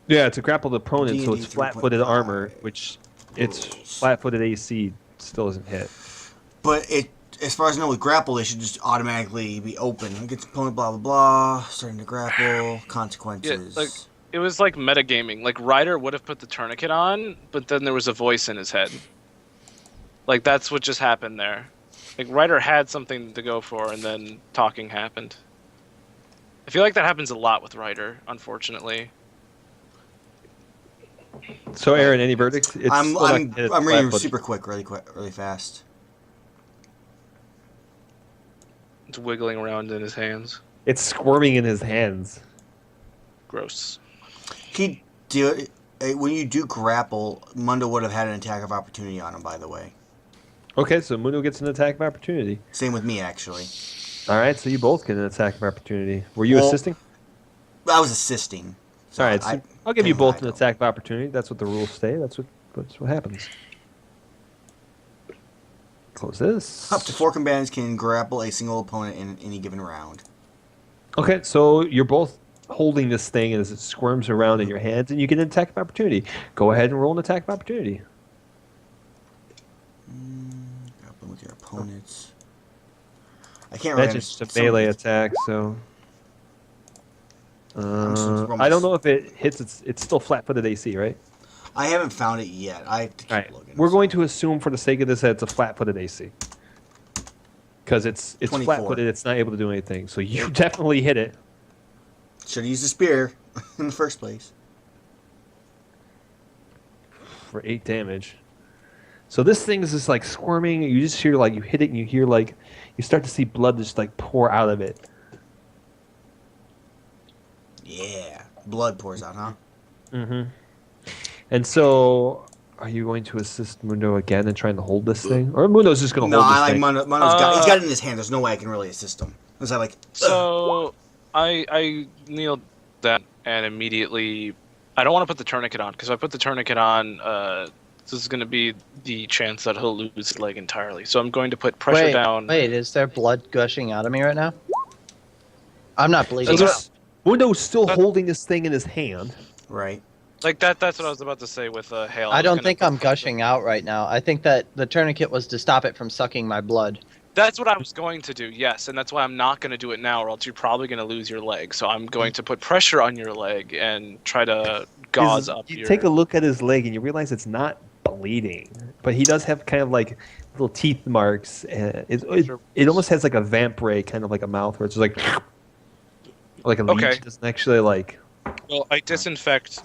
Speaker 5: Yeah, it's a grappled opponent, so
Speaker 2: D&D
Speaker 5: it's flat-footed
Speaker 2: 3.5.
Speaker 5: armor, which its
Speaker 2: Rules.
Speaker 5: flat-footed AC still isn't hit.
Speaker 2: But it, as far as I know, with grapple, they should just automatically be open. It gets opponent, blah blah blah. Starting to grapple, consequences.
Speaker 4: Yeah, like- It was like metagaming. Like Ryder would have put the tourniquet on, but then there was a voice in his head. Like that's what just happened there. Like Ryder had something to go for, and then talking happened. I feel like that happens a lot with Ryder, unfortunately.
Speaker 5: So, Aaron, any verdicts? It's
Speaker 2: I'm
Speaker 5: still not
Speaker 2: I'm
Speaker 5: hit
Speaker 2: I'm reading
Speaker 5: flat-footed.
Speaker 2: super quick, really fast.
Speaker 4: It's wiggling around in his hands.
Speaker 5: It's squirming in his hands.
Speaker 4: Gross.
Speaker 2: He do it when you do grapple. Mundo would have had an attack of opportunity on him. By the way,
Speaker 5: Okay, so Mundo gets an attack of opportunity.
Speaker 2: same with me actually.
Speaker 5: All right, so you both get an attack of opportunity. Were you
Speaker 2: Well,
Speaker 5: assisting?
Speaker 2: I was assisting. So
Speaker 5: All right, so I'll give you
Speaker 2: technically
Speaker 5: both
Speaker 2: I
Speaker 5: an
Speaker 2: don't.
Speaker 5: attack of opportunity. That's what the rules say. That's what happens. Close this.
Speaker 2: Up to 4 combatants can grapple a single opponent in any given round.
Speaker 5: Okay, so you're both holding this thing as it squirms around in your hands, and you get an attack of opportunity. Go ahead and roll an attack of opportunity.
Speaker 2: Grapple with your opponents. I can't really
Speaker 5: That's just a
Speaker 2: understand-
Speaker 5: melee attack, so.
Speaker 2: just roll
Speaker 5: I don't
Speaker 2: my-
Speaker 5: know if it hits. It's still flat-footed AC, right?
Speaker 2: I haven't found it yet. I have to keep
Speaker 5: All right.
Speaker 2: looking.
Speaker 5: We're going to assume, for the sake of this, that it's a flat-footed AC. Because it's
Speaker 2: 24.
Speaker 5: flat-footed, it's not able to do anything. So you definitely hit it.
Speaker 2: Should have used a spear in the first place.
Speaker 5: For 8 damage. So this thing is just like squirming. You just hear like you hit it, and you hear like you start to see blood just like pour out of it.
Speaker 2: Yeah. Blood pours out, huh?
Speaker 5: Mm-hmm. And so, are you going to assist Mundo again in trying to hold this thing, or Mundo's just going to
Speaker 2: No,
Speaker 5: hold this
Speaker 2: I like
Speaker 5: thing?
Speaker 2: Mundo's got it in his hand. There's no way I can really assist him. Because I like.
Speaker 4: So I kneeled down and immediately. I don't want to put the tourniquet on because if I put the tourniquet on, this is going to be the chance that he'll lose his leg entirely. So I'm going to put pressure down.
Speaker 1: Wait, is there blood gushing out of me right now? I'm not bleeding.
Speaker 5: So Mundo's still holding this thing in his hand.
Speaker 2: Right.
Speaker 4: Like that's what I was about to say with Hale.
Speaker 1: I don't think I'm gushing out right now. I think that the tourniquet was to stop it from sucking my blood.
Speaker 4: That's what I was going to do, yes, and that's why I'm not going to do it now, or else you're probably going to lose your leg. So I'm going to put pressure on your leg and try to gauze up
Speaker 5: You
Speaker 4: your...
Speaker 5: take a look at his leg and you realize it's not bleeding, but he does have kind of like little teeth marks. And it almost has like a vamp kind of like a mouth where it's just like a leech.
Speaker 4: Okay.
Speaker 5: It doesn't actually like.
Speaker 4: Well, I disinfect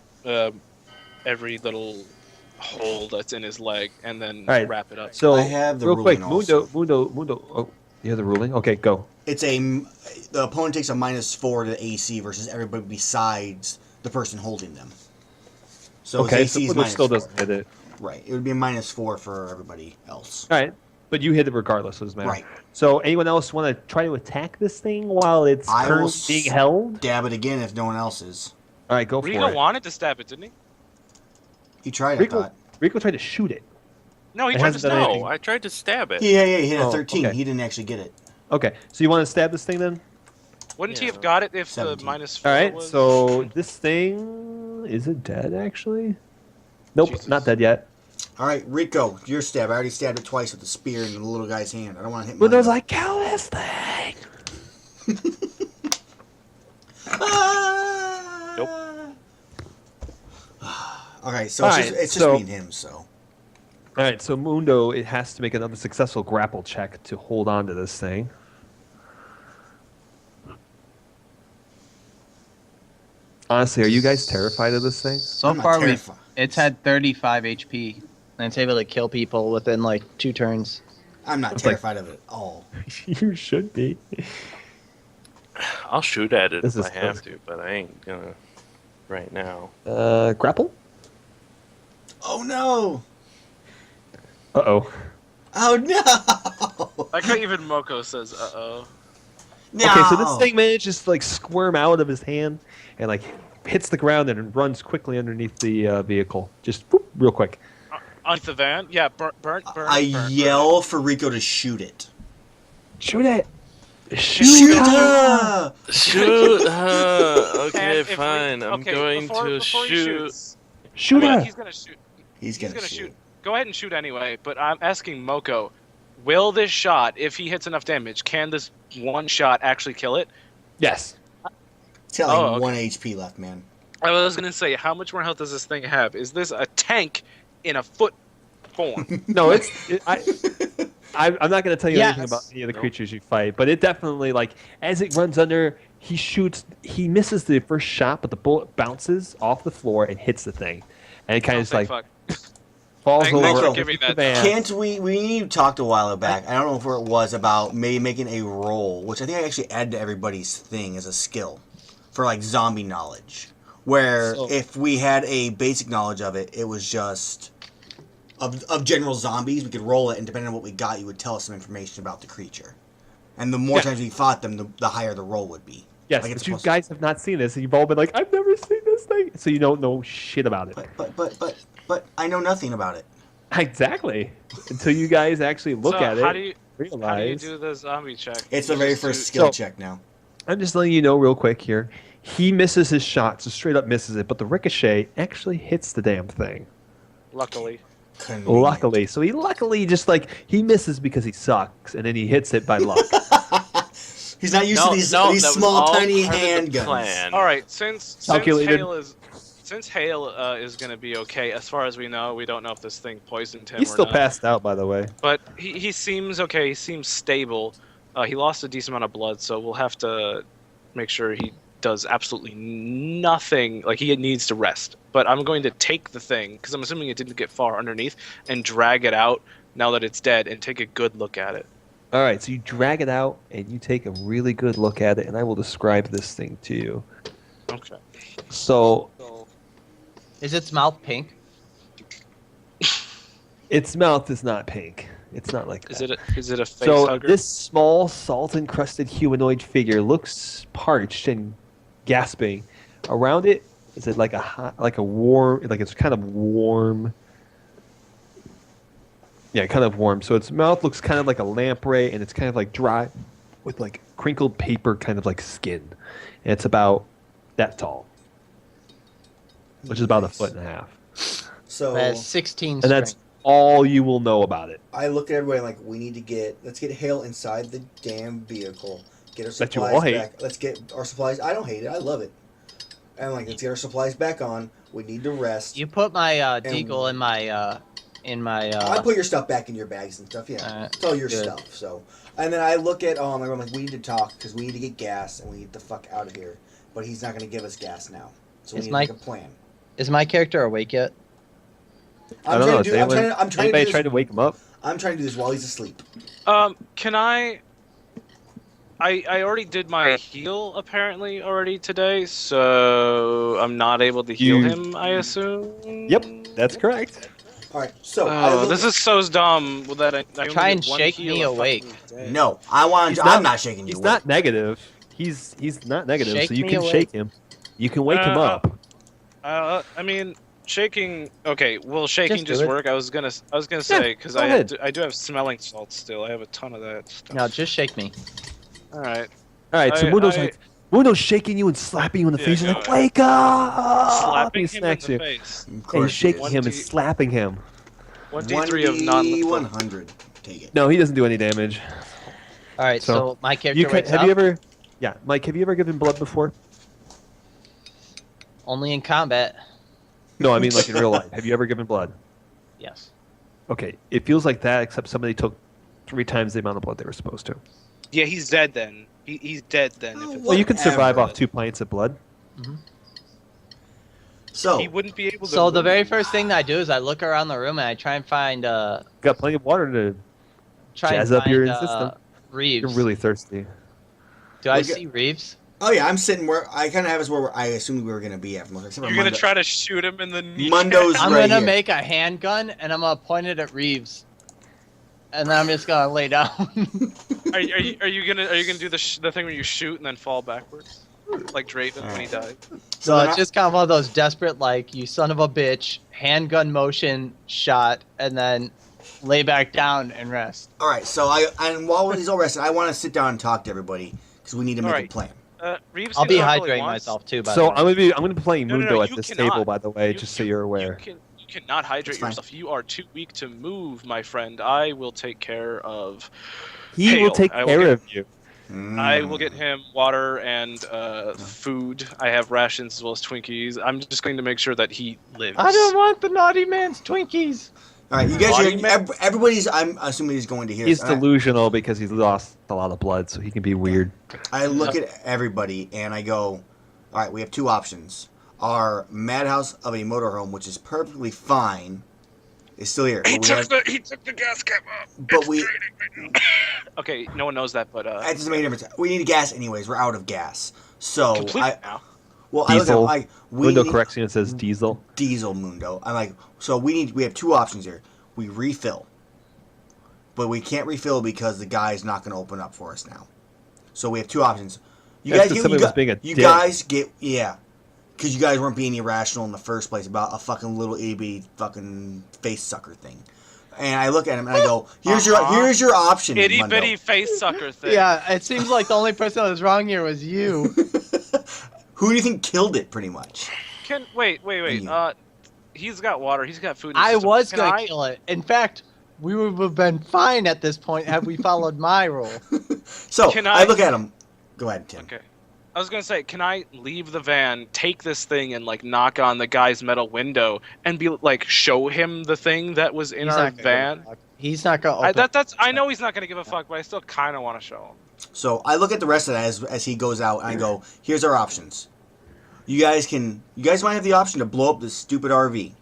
Speaker 4: every little hole that's in his leg and then
Speaker 5: All right.
Speaker 4: wrap it up.
Speaker 5: So
Speaker 2: I have the
Speaker 5: real quick,
Speaker 2: ruling also.
Speaker 5: Mundo. Oh, you have the ruling. Okay, go.
Speaker 2: It's the opponent takes a -4 to AC versus everybody besides the person holding them. So
Speaker 5: Okay,
Speaker 2: his
Speaker 5: so
Speaker 2: AC is
Speaker 5: Mundo still
Speaker 2: -4.
Speaker 5: doesn't hit it.
Speaker 2: Right. It would be a -4 for everybody else.
Speaker 5: All right, but you hit it regardless. So it doesn't matter.
Speaker 2: Right.
Speaker 5: So anyone else want to try to attack this thing while it's
Speaker 2: I will
Speaker 5: currently being held?
Speaker 2: Dab it again if no one else is.
Speaker 5: All right, go for
Speaker 4: Rico
Speaker 5: it.
Speaker 4: wanted to stab it, didn't he?
Speaker 2: He tried, I
Speaker 5: Rico,
Speaker 2: thought.
Speaker 5: Rico tried to shoot it.
Speaker 4: No, he
Speaker 5: It
Speaker 4: tried
Speaker 5: hasn't
Speaker 4: to
Speaker 5: done
Speaker 4: stab
Speaker 5: anything.
Speaker 3: No, I tried to stab it.
Speaker 2: Yeah, he hit a
Speaker 5: Oh,
Speaker 2: 13.
Speaker 5: okay.
Speaker 2: He didn't actually get it.
Speaker 5: Okay, so you want to stab this thing then?
Speaker 4: Wouldn't he
Speaker 3: Yeah.
Speaker 4: have got it if
Speaker 2: 17.
Speaker 4: the -4
Speaker 5: All right,
Speaker 4: was...
Speaker 5: so this thing is it dead actually? Nope,
Speaker 4: Jesus.
Speaker 5: not dead yet.
Speaker 2: All right, Rico, your stab. I already stabbed it twice with the spear in the little guy's hand. I don't want to hit
Speaker 5: But
Speaker 2: mine.
Speaker 5: there's like, kill this thing.
Speaker 2: Nope. Okay, so
Speaker 5: All
Speaker 2: it's
Speaker 5: right,
Speaker 2: just, it's just
Speaker 5: so-
Speaker 2: me and him, so.
Speaker 5: All right, so Mundo, it has to make another successful grapple check to hold on to this thing. Honestly, are you guys terrified of this thing?
Speaker 1: So
Speaker 2: I'm not
Speaker 1: far,
Speaker 2: terrified.
Speaker 1: it's had 35 HP, and it's able to kill people within like 2 turns.
Speaker 2: I'm not
Speaker 5: It's like-
Speaker 2: terrified of it at all.
Speaker 5: You should be.
Speaker 3: I'll shoot at it
Speaker 5: This
Speaker 3: if
Speaker 5: is
Speaker 3: I have to, but I ain't gonna right now.
Speaker 5: Grapple?
Speaker 2: Oh no!
Speaker 5: Uh-oh.
Speaker 2: Oh no!
Speaker 4: Like how even Moko says, uh-oh.
Speaker 2: No!
Speaker 5: Okay, so this thing manages to like squirm out of his hand and like hits the ground and runs quickly underneath the vehicle. Just whoop, real quick.
Speaker 4: Underneath the van? Yeah, burn.
Speaker 2: I yell for Rico to shoot it.
Speaker 5: Shoot it!
Speaker 2: Shoot
Speaker 5: her!
Speaker 2: her!
Speaker 3: Shoot! Okay,
Speaker 4: And if we-
Speaker 3: fine. I'm
Speaker 4: okay,
Speaker 3: going
Speaker 4: before
Speaker 3: to
Speaker 4: he
Speaker 3: shoot.
Speaker 4: shoots,
Speaker 5: Shoot
Speaker 4: I mean,
Speaker 5: her!
Speaker 4: he's gonna shoot.
Speaker 2: He's
Speaker 4: He's
Speaker 2: gonna,
Speaker 4: gonna
Speaker 2: shoot.
Speaker 4: shoot. Go ahead and shoot anyway, but I'm asking Moko, will this shot, if he hits enough damage, can this one shot actually kill it?
Speaker 5: Yes.
Speaker 2: Tell
Speaker 4: Oh,
Speaker 2: him
Speaker 4: okay.
Speaker 2: 1 HP left, man.
Speaker 4: I was gonna say, how much more health does this thing have? Is this a tank in a foot form?
Speaker 5: No, I'm not going to tell you
Speaker 1: Yes.
Speaker 5: anything about any of the creatures you fight, but it definitely, like, as it runs under, he shoots, he misses the first shot, but the bullet bounces off the floor and hits the thing. And it kind of
Speaker 4: Oh,
Speaker 5: just like,
Speaker 4: thank fuck.
Speaker 5: falls
Speaker 4: Thank you
Speaker 5: over.
Speaker 2: for
Speaker 5: and
Speaker 4: giving
Speaker 5: hits the
Speaker 4: that
Speaker 5: van.
Speaker 2: Can't we talked a while back. I don't know if it was about maybe making a roll, which I think I actually added to everybody's thing as a skill for like zombie knowledge. Where
Speaker 1: So-
Speaker 2: if we had a basic knowledge of it, it was just of general zombies. We could roll it, and depending on what we got, you would tell us some information about the creature. And the more
Speaker 4: Yeah.
Speaker 2: times we fought them, the higher the roll would be.
Speaker 5: Yes,
Speaker 2: Like it's
Speaker 5: but you
Speaker 2: supposed to-
Speaker 5: guys have not seen this, and you've all been like, "I've never seen this thing," so you don't know shit about it.
Speaker 2: But I know nothing about it.
Speaker 5: Exactly. Until you guys actually look
Speaker 4: So
Speaker 5: at
Speaker 4: how
Speaker 5: it,
Speaker 4: do you
Speaker 5: realize.
Speaker 4: do the zombie check?
Speaker 2: It's the
Speaker 4: You
Speaker 2: very
Speaker 4: just
Speaker 2: first
Speaker 4: do-
Speaker 2: skill
Speaker 5: So-
Speaker 2: check now.
Speaker 5: I'm just letting you know real quick here. He misses his shot, so straight up misses it, but the ricochet actually hits the damn thing.
Speaker 4: Luckily.
Speaker 2: Convenient.
Speaker 5: Luckily. So he just like, he misses because he sucks, and then he hits it by luck.
Speaker 2: He's not used
Speaker 3: No,
Speaker 2: to these
Speaker 3: no, that
Speaker 2: these
Speaker 3: was
Speaker 2: small,
Speaker 3: all
Speaker 2: tiny
Speaker 3: part of the
Speaker 2: handguns.
Speaker 3: plan.
Speaker 4: All right, since
Speaker 5: Calculated.
Speaker 4: Hale is going to be okay, as far as we know, we don't know if this thing poisoned him
Speaker 5: He's
Speaker 4: or
Speaker 5: still
Speaker 4: not.
Speaker 5: passed out, by the way.
Speaker 4: But he seems okay. He seems stable. He lost a decent amount of blood, so we'll have to make sure he does absolutely nothing. Like, he needs to rest. But I'm going to take the thing, because I'm assuming it didn't get far underneath, and drag it out now that it's dead, and take a good look at it.
Speaker 5: All right, so you drag it out, and you take a really good look at it, and I will describe this thing to you.
Speaker 4: Okay.
Speaker 5: So
Speaker 1: Is its mouth pink?
Speaker 5: its mouth is not pink. It's not like that.
Speaker 4: Is it a face
Speaker 5: So
Speaker 4: hugger?
Speaker 5: this small, salt-encrusted humanoid figure looks parched and gasping. Around it is it like a hot, like a warm, like it's kind of warm. Yeah, kind of warm. So its mouth looks kind of like a lamprey, and it's kind of like dry, with like crinkled paper, kind of like skin. And it's about that tall, which is about a foot and a half.
Speaker 2: So
Speaker 1: That has 16
Speaker 5: And that's
Speaker 1: strength.
Speaker 5: all you will know about it.
Speaker 2: I look at everybody like, we need to let's get Hale inside the damn vehicle. Get our
Speaker 5: That you
Speaker 2: supplies
Speaker 5: all hate.
Speaker 2: back. Let's get our supplies. I don't hate it. I love it. And like, let's get our supplies back on. We need to rest.
Speaker 1: You put my deagle in my
Speaker 2: I put your stuff back in your bags and stuff. Yeah,
Speaker 1: Alright,
Speaker 2: it's all your
Speaker 1: good.
Speaker 2: stuff. So, and then I look at I'm like, we need to talk because we need to get gas and we need the fuck out of here. But he's not going to give us gas now, so we
Speaker 1: Is
Speaker 2: need
Speaker 1: my-
Speaker 2: to make a plan.
Speaker 1: Is my character awake yet?
Speaker 5: I don't know.
Speaker 2: I'm trying to
Speaker 5: Anybody
Speaker 2: do
Speaker 5: tried
Speaker 2: this.
Speaker 5: to wake him up?
Speaker 2: I'm trying to do this while he's asleep.
Speaker 4: Can I already did my heal apparently already today, so I'm not able to heal
Speaker 5: You-
Speaker 4: him, I assume.
Speaker 5: Yep, that's correct.
Speaker 2: All right, so
Speaker 4: Oh, this is so dumb that I only
Speaker 1: Try
Speaker 4: get
Speaker 1: and
Speaker 4: one
Speaker 1: shake
Speaker 4: heal
Speaker 1: me
Speaker 4: a
Speaker 1: awake.
Speaker 4: fucking day.
Speaker 2: no. I'm not shaking you.
Speaker 5: He's
Speaker 2: awake.
Speaker 5: not negative. He's not negative,
Speaker 1: Shake
Speaker 5: so you
Speaker 1: me
Speaker 5: can
Speaker 1: awake.
Speaker 5: shake him. You can wake him
Speaker 4: Uh,
Speaker 5: up.
Speaker 4: I mean, shaking. Okay, will shaking
Speaker 1: Just do
Speaker 4: just
Speaker 1: it.
Speaker 4: work? I was gonna say because
Speaker 5: go
Speaker 4: I
Speaker 5: ahead.
Speaker 4: I do have smelling salts still. I have a ton of that stuff.
Speaker 1: No, just shake me.
Speaker 4: All right.
Speaker 5: All right, so Mundo's shaking you and slapping you in the
Speaker 4: Yeah,
Speaker 5: face. He's
Speaker 4: go
Speaker 5: like,
Speaker 4: ahead.
Speaker 5: "Wake up!"
Speaker 4: Slapping
Speaker 5: He
Speaker 4: him in
Speaker 5: smacks
Speaker 4: the
Speaker 5: you.
Speaker 4: face.
Speaker 2: Of
Speaker 5: And he's
Speaker 2: course,
Speaker 5: shaking
Speaker 4: is.
Speaker 5: him and slapping him.
Speaker 4: 1d3 of non-lethal.
Speaker 2: 100. Take it.
Speaker 5: No, he doesn't do any damage.
Speaker 1: All right,
Speaker 5: So,
Speaker 1: so my character
Speaker 5: You could,
Speaker 1: wakes
Speaker 5: have
Speaker 1: up
Speaker 5: you ever? Yeah, Mike. Have you ever given blood before?
Speaker 1: only in combat.
Speaker 5: No, I mean like in real life. Have you ever given blood?
Speaker 1: Yes.
Speaker 5: Okay, it feels like that, except somebody took 3 times the amount of blood they were supposed to.
Speaker 4: Yeah, he's dead then. He's dead then.
Speaker 2: Oh,
Speaker 4: If it's
Speaker 5: Well, you can survive
Speaker 2: Whatever.
Speaker 5: off 2 pints of blood.
Speaker 2: So
Speaker 4: he wouldn't be able to.
Speaker 1: So the very
Speaker 4: move.
Speaker 1: first thing that I do is I look around the room and I try and find
Speaker 5: Got plenty of water to.
Speaker 1: try
Speaker 5: Jazz
Speaker 1: and
Speaker 5: up your
Speaker 1: find,
Speaker 5: system.
Speaker 1: Reeves.
Speaker 5: You're really thirsty.
Speaker 1: Do I
Speaker 2: Look at-
Speaker 1: see Reeves?
Speaker 2: oh yeah, I'm sitting where I kind of have us where I assumed we were gonna be at. From except for
Speaker 4: You're gonna
Speaker 2: Mundo.
Speaker 4: try to shoot him in the knee.
Speaker 2: Mundo's
Speaker 1: I'm
Speaker 2: right
Speaker 1: gonna
Speaker 2: here.
Speaker 1: make a handgun and I'm gonna point it at Reeves, and then I'm just gonna lay down.
Speaker 4: Are you gonna do the thing where you shoot and then fall backwards, like Drayton when he died?
Speaker 1: So
Speaker 2: then
Speaker 1: it's
Speaker 2: I-
Speaker 1: just kind of one of those desperate, like, you son of a bitch, handgun motion shot, and then lay back down and rest.
Speaker 2: All right, so and while he's all rested, I want to sit down and talk to everybody because we need to make a
Speaker 4: Alright.
Speaker 2: plan.
Speaker 4: Reeves
Speaker 1: I'll
Speaker 4: can
Speaker 1: be
Speaker 4: talk all he
Speaker 1: hydrating
Speaker 4: wants.
Speaker 1: myself too. By
Speaker 5: So
Speaker 1: the way.
Speaker 5: I'm gonna be playing
Speaker 4: No, no,
Speaker 5: Mundo
Speaker 4: no,
Speaker 5: at
Speaker 4: you
Speaker 5: this
Speaker 4: cannot.
Speaker 5: table, by the way,
Speaker 4: You
Speaker 5: just so you're aware.
Speaker 4: You cannot hydrate
Speaker 2: It's fine.
Speaker 4: yourself. You are too weak to move, my friend. I will take care of.
Speaker 5: He will
Speaker 4: Hail.
Speaker 5: take
Speaker 4: I will
Speaker 5: care
Speaker 4: get-
Speaker 5: of you.
Speaker 4: I will get him water and food. I have rations as well as Twinkies. I'm just going to make sure that he lives.
Speaker 1: I don't want the naughty man's Twinkies.
Speaker 2: All right, you guys.
Speaker 4: Body man-
Speaker 2: Everybody's. I'm assuming he's going to hear.
Speaker 5: He's
Speaker 2: this.
Speaker 5: delusional because he's lost a lot of blood, so he can be weird.
Speaker 2: I look at everybody and I go, all right, we have 2 options. Our madhouse of a motorhome, which is perfectly fine, It's still here.
Speaker 4: He
Speaker 2: But
Speaker 4: took the gas cap off.
Speaker 2: But we-
Speaker 4: Okay, no one knows that, but
Speaker 2: That doesn't make a difference. We need gas anyways. We're out of gas. So
Speaker 4: complete now.
Speaker 5: Diesel.
Speaker 2: we
Speaker 5: Window
Speaker 2: need
Speaker 5: correction, it says diesel.
Speaker 2: diesel Mundo. I'm like, so we have two options here. We refill, but we can't refill because the guy's not going to open up for us now. So we have two options. You
Speaker 5: That's
Speaker 2: guys,
Speaker 5: 'cause
Speaker 2: you,
Speaker 5: somebody
Speaker 2: you,
Speaker 5: was being a
Speaker 2: you
Speaker 5: dick.
Speaker 2: guys get because you guys weren't being irrational in the first place about a fucking little itty fucking face sucker thing. And I look at him and I go, here's your option.
Speaker 4: Itty
Speaker 2: Mundo.
Speaker 4: bitty face sucker thing.
Speaker 1: Yeah, it seems like the only person that was wrong here was you.
Speaker 2: Who do you think killed it? Pretty much.
Speaker 4: Wait.
Speaker 2: you.
Speaker 4: He's got water. He's got food. In his
Speaker 1: I
Speaker 4: system.
Speaker 1: was
Speaker 4: Can
Speaker 1: gonna
Speaker 4: I-
Speaker 1: kill it. In fact, we would have been fine at this point had we followed my rule.
Speaker 2: So
Speaker 4: Can
Speaker 2: I
Speaker 4: I-
Speaker 2: look at him. Go ahead, Tim.
Speaker 4: Okay. I was gonna say, can I leave the van, take this thing, and like knock on the guy's metal window, and be like, show him the thing that was in
Speaker 1: He's
Speaker 4: our
Speaker 1: not gonna
Speaker 4: van?
Speaker 1: give a fuck. He's not gonna. Open
Speaker 4: I know he's not gonna give a fuck, but I still kind of want to show him.
Speaker 2: So I look at the rest of that as he goes out, and I go, here's our options. You guys might have the option to blow up this stupid RV.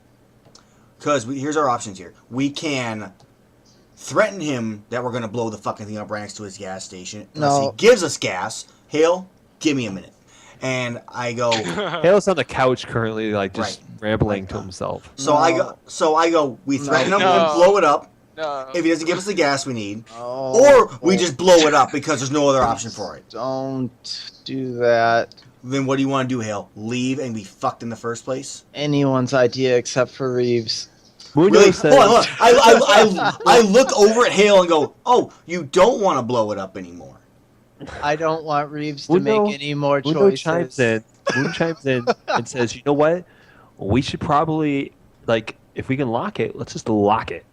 Speaker 2: Because here's our options here. We can threaten him that we're going to blow the fucking thing up right next to his gas station. Unless he
Speaker 1: No.
Speaker 2: gives us gas. Hale, give me a minute. And I go,
Speaker 5: Hale's on the couch currently, like just rambling to himself.
Speaker 2: so I go, we threaten him
Speaker 4: No.
Speaker 2: and blow it up.
Speaker 4: No.
Speaker 2: If he doesn't give us the gas we need.
Speaker 1: Oh,
Speaker 2: Or we just blow it up because there's no other option for it.
Speaker 1: don't do that.
Speaker 2: Then what do you want to do, Hale? Leave and be fucked in the first place?
Speaker 1: Anyone's idea except for Reeves.
Speaker 5: Mundo
Speaker 2: Really?
Speaker 5: says,
Speaker 2: Hold on. I look over at Hale and go, oh, you don't want to blow it up anymore.
Speaker 1: I don't want Reeves to
Speaker 5: Mundo-
Speaker 1: make any more
Speaker 5: Mundo
Speaker 1: choices.
Speaker 5: chimes in and says, you know what? We should probably, like, if we can lock it, let's just lock it.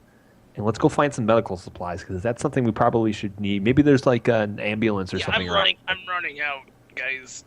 Speaker 5: And let's go find some medical supplies because that's something we probably should need. Maybe there's like an ambulance or something.
Speaker 4: I'm running out, guys.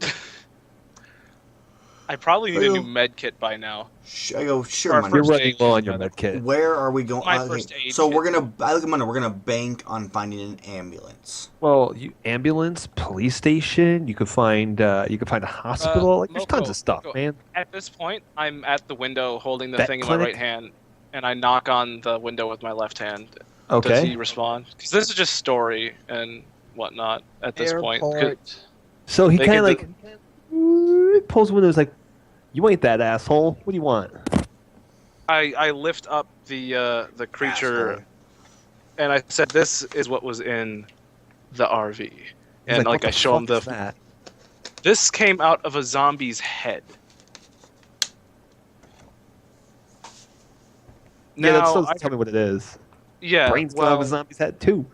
Speaker 4: I probably need a new med kit by now.
Speaker 2: I go, sure,
Speaker 4: Our
Speaker 2: Mundo.
Speaker 5: You're
Speaker 4: first
Speaker 5: running
Speaker 4: aid
Speaker 5: low
Speaker 4: kit,
Speaker 5: on your
Speaker 4: rather.
Speaker 5: med kit.
Speaker 2: Where are we going?
Speaker 4: My first aid
Speaker 2: so
Speaker 4: kit.
Speaker 2: I look at Mundo. We're gonna bank on finding an ambulance.
Speaker 5: Well, ambulance, police station. You could find a hospital. Like there's tons
Speaker 4: Moko,
Speaker 5: of stuff,
Speaker 4: Moko.
Speaker 5: man.
Speaker 4: At this point, I'm at the window holding the
Speaker 5: Vet
Speaker 4: thing in
Speaker 5: clinic?
Speaker 4: my right hand, and I knock on the window with my left hand. Does
Speaker 5: Okay.
Speaker 4: he respond? Because this is just story and whatnot at this point. 'Cause
Speaker 1: Airport.
Speaker 5: So he
Speaker 4: They
Speaker 5: kind of
Speaker 4: can
Speaker 5: like pulls windows like, "You ain't that asshole. What do you want?"
Speaker 4: I lift up the creature,
Speaker 2: Asshole.
Speaker 4: and I said, "This is what was in the RV,"
Speaker 5: He's
Speaker 4: and
Speaker 5: "What
Speaker 4: like I show him
Speaker 5: fuck
Speaker 4: the.
Speaker 5: is that?"
Speaker 4: This came out of a zombie's head.
Speaker 5: Yeah, that
Speaker 4: Now,
Speaker 5: still doesn't tell me what it is.
Speaker 4: yeah,
Speaker 5: Brains come out of a
Speaker 4: well,
Speaker 5: zombie's head too.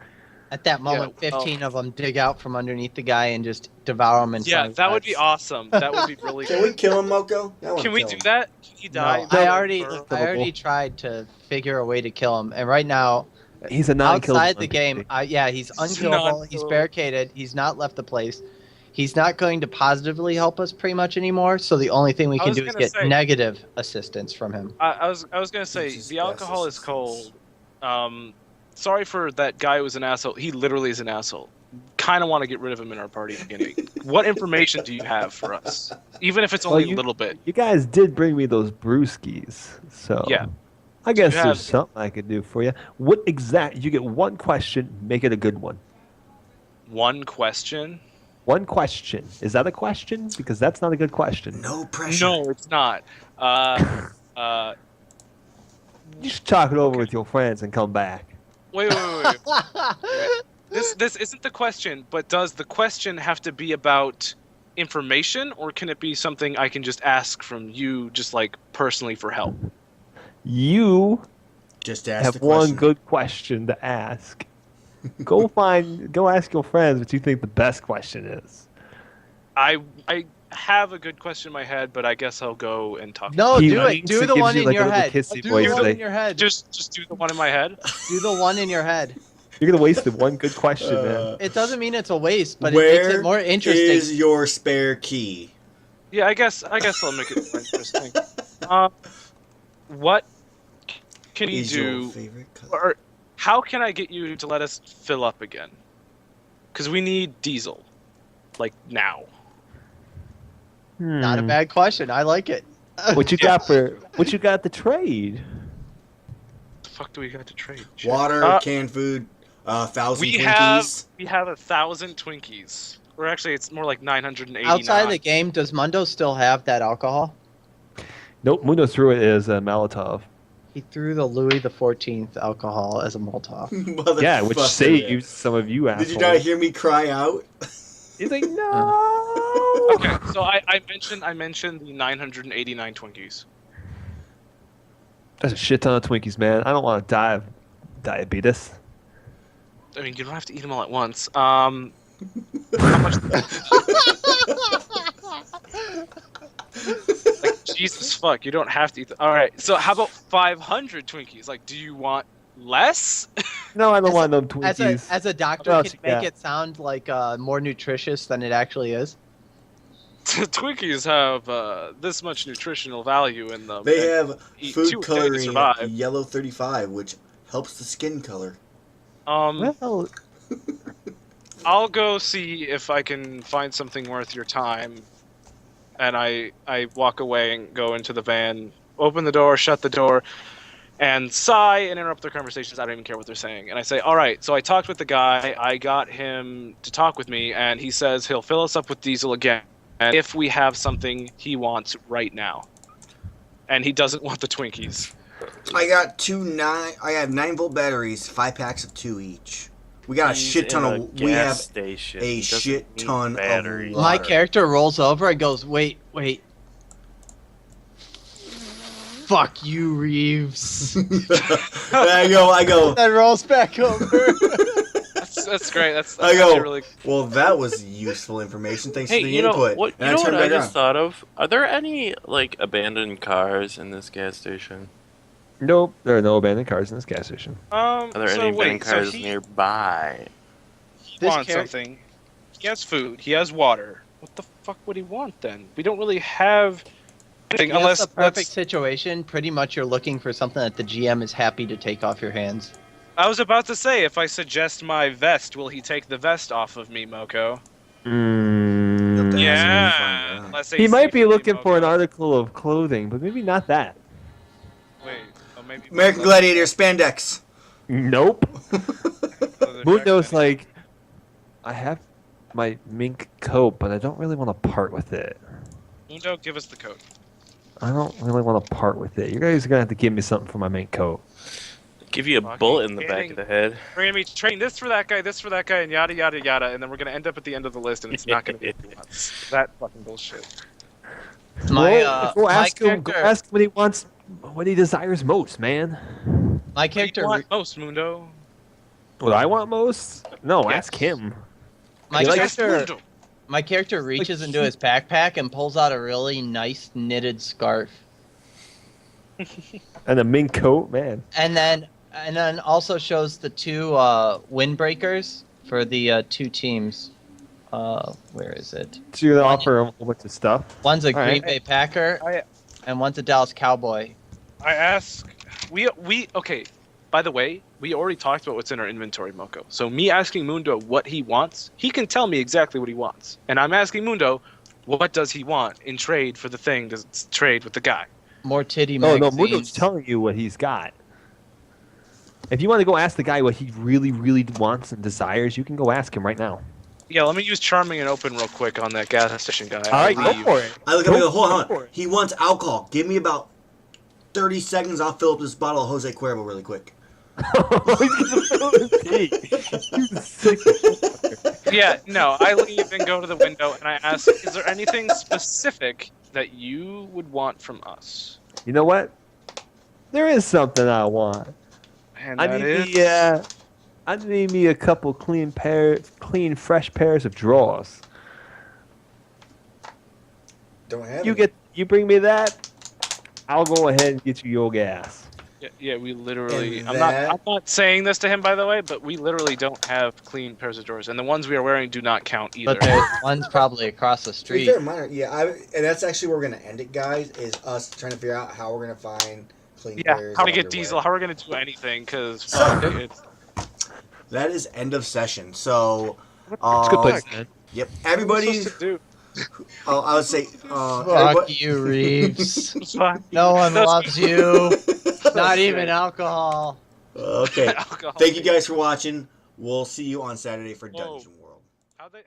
Speaker 1: At that moment,
Speaker 4: Yeah,
Speaker 1: 15 of them dig out from underneath the guy and just devour him.
Speaker 4: yeah, that would be awesome. That would be really
Speaker 2: Can we
Speaker 4: good.
Speaker 2: kill him, Moko? I wanna
Speaker 4: Can we
Speaker 2: kill
Speaker 4: do
Speaker 2: him.
Speaker 4: that? Can he die?
Speaker 1: I
Speaker 5: No,
Speaker 1: already
Speaker 5: it's
Speaker 1: I already
Speaker 5: killable.
Speaker 1: tried to figure a way to kill him, and right now,
Speaker 5: He's a non-killable
Speaker 1: outside the
Speaker 5: NPC.
Speaker 1: game, he's unkillable. He's
Speaker 4: non-killable.
Speaker 1: barricaded. He's not left the place. He's not going to positively help us pretty much anymore. So the only thing we
Speaker 4: I
Speaker 1: can
Speaker 4: was
Speaker 1: do is
Speaker 4: gonna
Speaker 1: get
Speaker 4: say-
Speaker 1: negative assistance from him.
Speaker 4: I was gonna say
Speaker 2: Jesus,
Speaker 4: the alcohol
Speaker 2: that's
Speaker 4: is cold. Sorry for that guy who was an asshole. He literally is an asshole. Kind of want to get rid of him in our party beginning. What information do you have for us? Even if it's
Speaker 5: Well,
Speaker 4: only
Speaker 5: you-
Speaker 4: a little bit.
Speaker 5: You guys did bring me those brewskis, so
Speaker 4: Yeah.
Speaker 5: I guess
Speaker 4: You
Speaker 5: there's
Speaker 4: have-
Speaker 5: something I could do for you. What exact? You get one question, make it a good one.
Speaker 4: One question?
Speaker 5: One question. Is that a question? Because that's not a good question.
Speaker 2: No pressure.
Speaker 4: No, it's not.
Speaker 5: You should talk it over with your friends and come back.
Speaker 4: Wait. This isn't the question, but does the question have to be about information, or can it be something I can just ask from you, just like personally for help?
Speaker 2: Just ask
Speaker 5: Have
Speaker 2: the question.
Speaker 5: one good question to ask. Go ask your friends what you think the best question is.
Speaker 4: I have a good question in my head, but I guess I'll go and talk.
Speaker 1: No,
Speaker 5: He
Speaker 1: do it.
Speaker 5: winks
Speaker 1: Do
Speaker 5: and
Speaker 1: the
Speaker 5: gives
Speaker 1: one
Speaker 5: you,
Speaker 1: in
Speaker 5: like, a
Speaker 1: your
Speaker 5: little
Speaker 1: head.
Speaker 5: kissy
Speaker 1: Do
Speaker 5: voice,
Speaker 1: the one
Speaker 5: like-
Speaker 1: in your head.
Speaker 4: Just do the one in my head.
Speaker 1: Do the one in your head.
Speaker 5: You're gonna waste the one good question, man.
Speaker 1: It doesn't mean it's a waste, but it
Speaker 2: Where
Speaker 1: makes it more interesting.
Speaker 2: is your spare key?
Speaker 4: Yeah, I guess I'll make it more interesting. What can you
Speaker 2: Is your
Speaker 4: do,
Speaker 2: favorite color?
Speaker 4: or how can I get you to let us fill up again? Because we need diesel, like now.
Speaker 1: Not a bad question. I like it.
Speaker 5: What you got to trade?
Speaker 4: fuck do we got to trade? Shit.
Speaker 2: Water, canned food, 1,000
Speaker 4: we
Speaker 2: Twinkies.
Speaker 4: have 1,000 Twinkies. Or actually, it's more like 989.
Speaker 1: Outside the game, does Mundo still have that alcohol?
Speaker 5: Nope, Mundo threw it as a Molotov.
Speaker 1: He threw the Louis the 14th alcohol as a Molotov.
Speaker 5: Yeah, which
Speaker 2: Motherfucker.
Speaker 5: saved some of you assholes.
Speaker 2: Did you not hear me cry out?
Speaker 5: He's like, no.
Speaker 4: Okay, so I mentioned the 989 Twinkies.
Speaker 5: That's a shit ton of Twinkies, man. I don't want to die of diabetes.
Speaker 4: I mean, you don't have to eat them all at once. How much? Like, Jesus fuck, you don't have to eat them. All right, so how about 500 Twinkies? Like, do you want less?
Speaker 5: No, I don't
Speaker 1: As
Speaker 5: want no Twinkies.
Speaker 1: As a doctor
Speaker 5: What else
Speaker 1: can
Speaker 5: you
Speaker 1: make
Speaker 5: got?
Speaker 1: it sound like more nutritious than it actually is.
Speaker 4: Twinkies have this much nutritional value in them.
Speaker 2: They
Speaker 4: and
Speaker 2: have
Speaker 4: eat
Speaker 2: food
Speaker 4: 2 a day to
Speaker 2: coloring
Speaker 4: survive.
Speaker 2: yellow 35, which helps the skin color.
Speaker 5: Well,
Speaker 4: I'll go see if I can find something worth your time. And I walk away and go into the van, open the door, shut the door, and sigh and interrupt their conversations. I don't even care what they're saying. And I say, all right, so I talked with the guy. I got him to talk with me, and he says he'll fill us up with diesel again and if we have something he wants right now. And he doesn't want the Twinkies.
Speaker 2: I got I have 9-volt batteries, 5 packs of 2 each. We got a shit ton of. We have
Speaker 3: station.
Speaker 2: a
Speaker 3: He doesn't
Speaker 2: shit
Speaker 3: need
Speaker 2: ton
Speaker 3: batteries.
Speaker 2: of.
Speaker 1: My
Speaker 2: Water.
Speaker 1: character rolls over and goes, wait. Fuck you, Reeves.
Speaker 2: I go.
Speaker 1: Then rolls back over.
Speaker 4: That's great. That's
Speaker 2: I go.
Speaker 4: actually really.
Speaker 2: Well, that was useful information. Thanks
Speaker 3: Hey,
Speaker 2: for the
Speaker 3: you know
Speaker 2: input.
Speaker 3: what?
Speaker 2: And
Speaker 3: You know
Speaker 2: I
Speaker 3: what
Speaker 2: turned
Speaker 3: I
Speaker 2: back
Speaker 3: just thought of? Are there any like abandoned cars in this gas station?
Speaker 5: nope, there are no abandoned cars in this gas station.
Speaker 3: Are there
Speaker 4: So
Speaker 3: any abandoned
Speaker 4: wait,
Speaker 3: cars
Speaker 4: so he
Speaker 3: nearby?
Speaker 1: This
Speaker 4: wants
Speaker 1: char-
Speaker 4: something. He has food. He has water. What the fuck would he want then? We don't really have anything
Speaker 1: That's
Speaker 4: unless
Speaker 1: the perfect
Speaker 4: let's-
Speaker 1: situation. Pretty much you're looking for something that the GM is happy to take off your hands.
Speaker 4: I was about to say, if I suggest my vest, will he take the vest off of me, Moko?
Speaker 5: Mm,
Speaker 2: That's
Speaker 4: Yeah.
Speaker 2: gonna be fun,
Speaker 4: Let's say
Speaker 5: he might be
Speaker 4: safely,
Speaker 5: looking for an
Speaker 4: Moko.
Speaker 5: article of clothing, but maybe not that.
Speaker 4: Wait, oh, maybe
Speaker 2: American Gladiator spandex.
Speaker 5: Nope.
Speaker 4: Gladiator.
Speaker 5: Mundo's like, I have my mink coat, but I don't really want to part with it.
Speaker 4: Mundo, give us the coat.
Speaker 5: I don't really want to part with it. You guys are gonna have to give me something for my mink coat.
Speaker 3: Give you a
Speaker 4: Fucking
Speaker 3: bullet in the back
Speaker 4: kidding.
Speaker 3: of the head.
Speaker 4: We're gonna be trading this for that guy, and yada yada yada, and then we're gonna end up at the end of the list, and it's not gonna be what he wants. That fucking bullshit.
Speaker 5: Go ask him. Go
Speaker 1: character-
Speaker 5: ask him what he wants, what he desires most, man.
Speaker 1: My
Speaker 4: What do
Speaker 1: character,
Speaker 4: you want most, Mundo?
Speaker 5: What I want most? No,
Speaker 4: Yes.
Speaker 5: ask him.
Speaker 1: my
Speaker 5: You like-
Speaker 1: character,
Speaker 4: Mundo.
Speaker 1: my character reaches into his backpack and pulls out a really nice knitted scarf,
Speaker 5: And a mink coat, man.
Speaker 1: and then also shows the two windbreakers for the 2 teams. Where is it?
Speaker 5: So you're gonna offer him a whole bunch of stuff.
Speaker 1: One's a
Speaker 5: All
Speaker 1: Green
Speaker 5: right.
Speaker 1: Bay Packer, and one's a Dallas Cowboy.
Speaker 4: I ask. We okay. By the way, we already talked about what's in our inventory, Moko. So me asking Mundo what he wants, he can tell me exactly what he wants, and I'm asking Mundo, what does he want in trade for the thing to trade with the guy?
Speaker 1: More titty
Speaker 5: Oh no,
Speaker 1: magazines.
Speaker 5: Mundo's telling you what he's got. If you want to go ask the guy what he really, really wants and desires, you can go ask him right now.
Speaker 4: Yeah, let me use charming and open real quick on that gas station guy.
Speaker 5: All right,
Speaker 4: I'll
Speaker 5: go
Speaker 4: leave.
Speaker 5: for it.
Speaker 2: I look at him and go, hold
Speaker 5: Go
Speaker 2: on.
Speaker 5: for it.
Speaker 2: He wants alcohol. Give me about 30 seconds. I'll fill up this bottle of Jose Cuervo really quick.
Speaker 5: He's gonna fill his tea. He's a sick motherfucker.
Speaker 4: Yeah, no, I leave and go to the window and I ask, is there anything specific that you would want from us?
Speaker 5: You know what? There is something I want.
Speaker 4: And
Speaker 5: I
Speaker 4: that
Speaker 5: need
Speaker 4: is...
Speaker 5: me. I need me a couple clean, fresh pairs of drawers.
Speaker 2: Don't have
Speaker 5: You bring me that. I'll go ahead and get you your gas.
Speaker 4: Yeah, we literally.
Speaker 2: And
Speaker 4: I'm not saying this to him, by the way, but we literally don't have clean pairs of drawers, and the ones we are wearing do not count either.
Speaker 1: But there's one's probably across the
Speaker 2: To be
Speaker 1: street.
Speaker 2: fair, mine are, and that's actually where we're gonna end it, guys. Is us trying to figure out how we're gonna find clean
Speaker 4: Yeah,
Speaker 2: pairs
Speaker 4: how
Speaker 2: of
Speaker 4: to get
Speaker 2: underwear.
Speaker 4: diesel? How we're gonna do anything? Because
Speaker 2: So-
Speaker 4: it's
Speaker 2: That is end of session. So,
Speaker 5: It's a good place, man.
Speaker 2: yep,
Speaker 4: what
Speaker 2: everybody.
Speaker 4: supposed to do.
Speaker 2: I would say,
Speaker 1: Fuck
Speaker 2: everybody-
Speaker 1: you, Reeves.
Speaker 4: It's fine.
Speaker 1: No one
Speaker 4: That's-
Speaker 1: loves you. Not even alcohol.
Speaker 2: Okay.
Speaker 4: Alcohol.
Speaker 2: Thank you guys for watching. We'll see you on Saturday for
Speaker 4: Whoa.
Speaker 2: Dungeon World.
Speaker 4: How they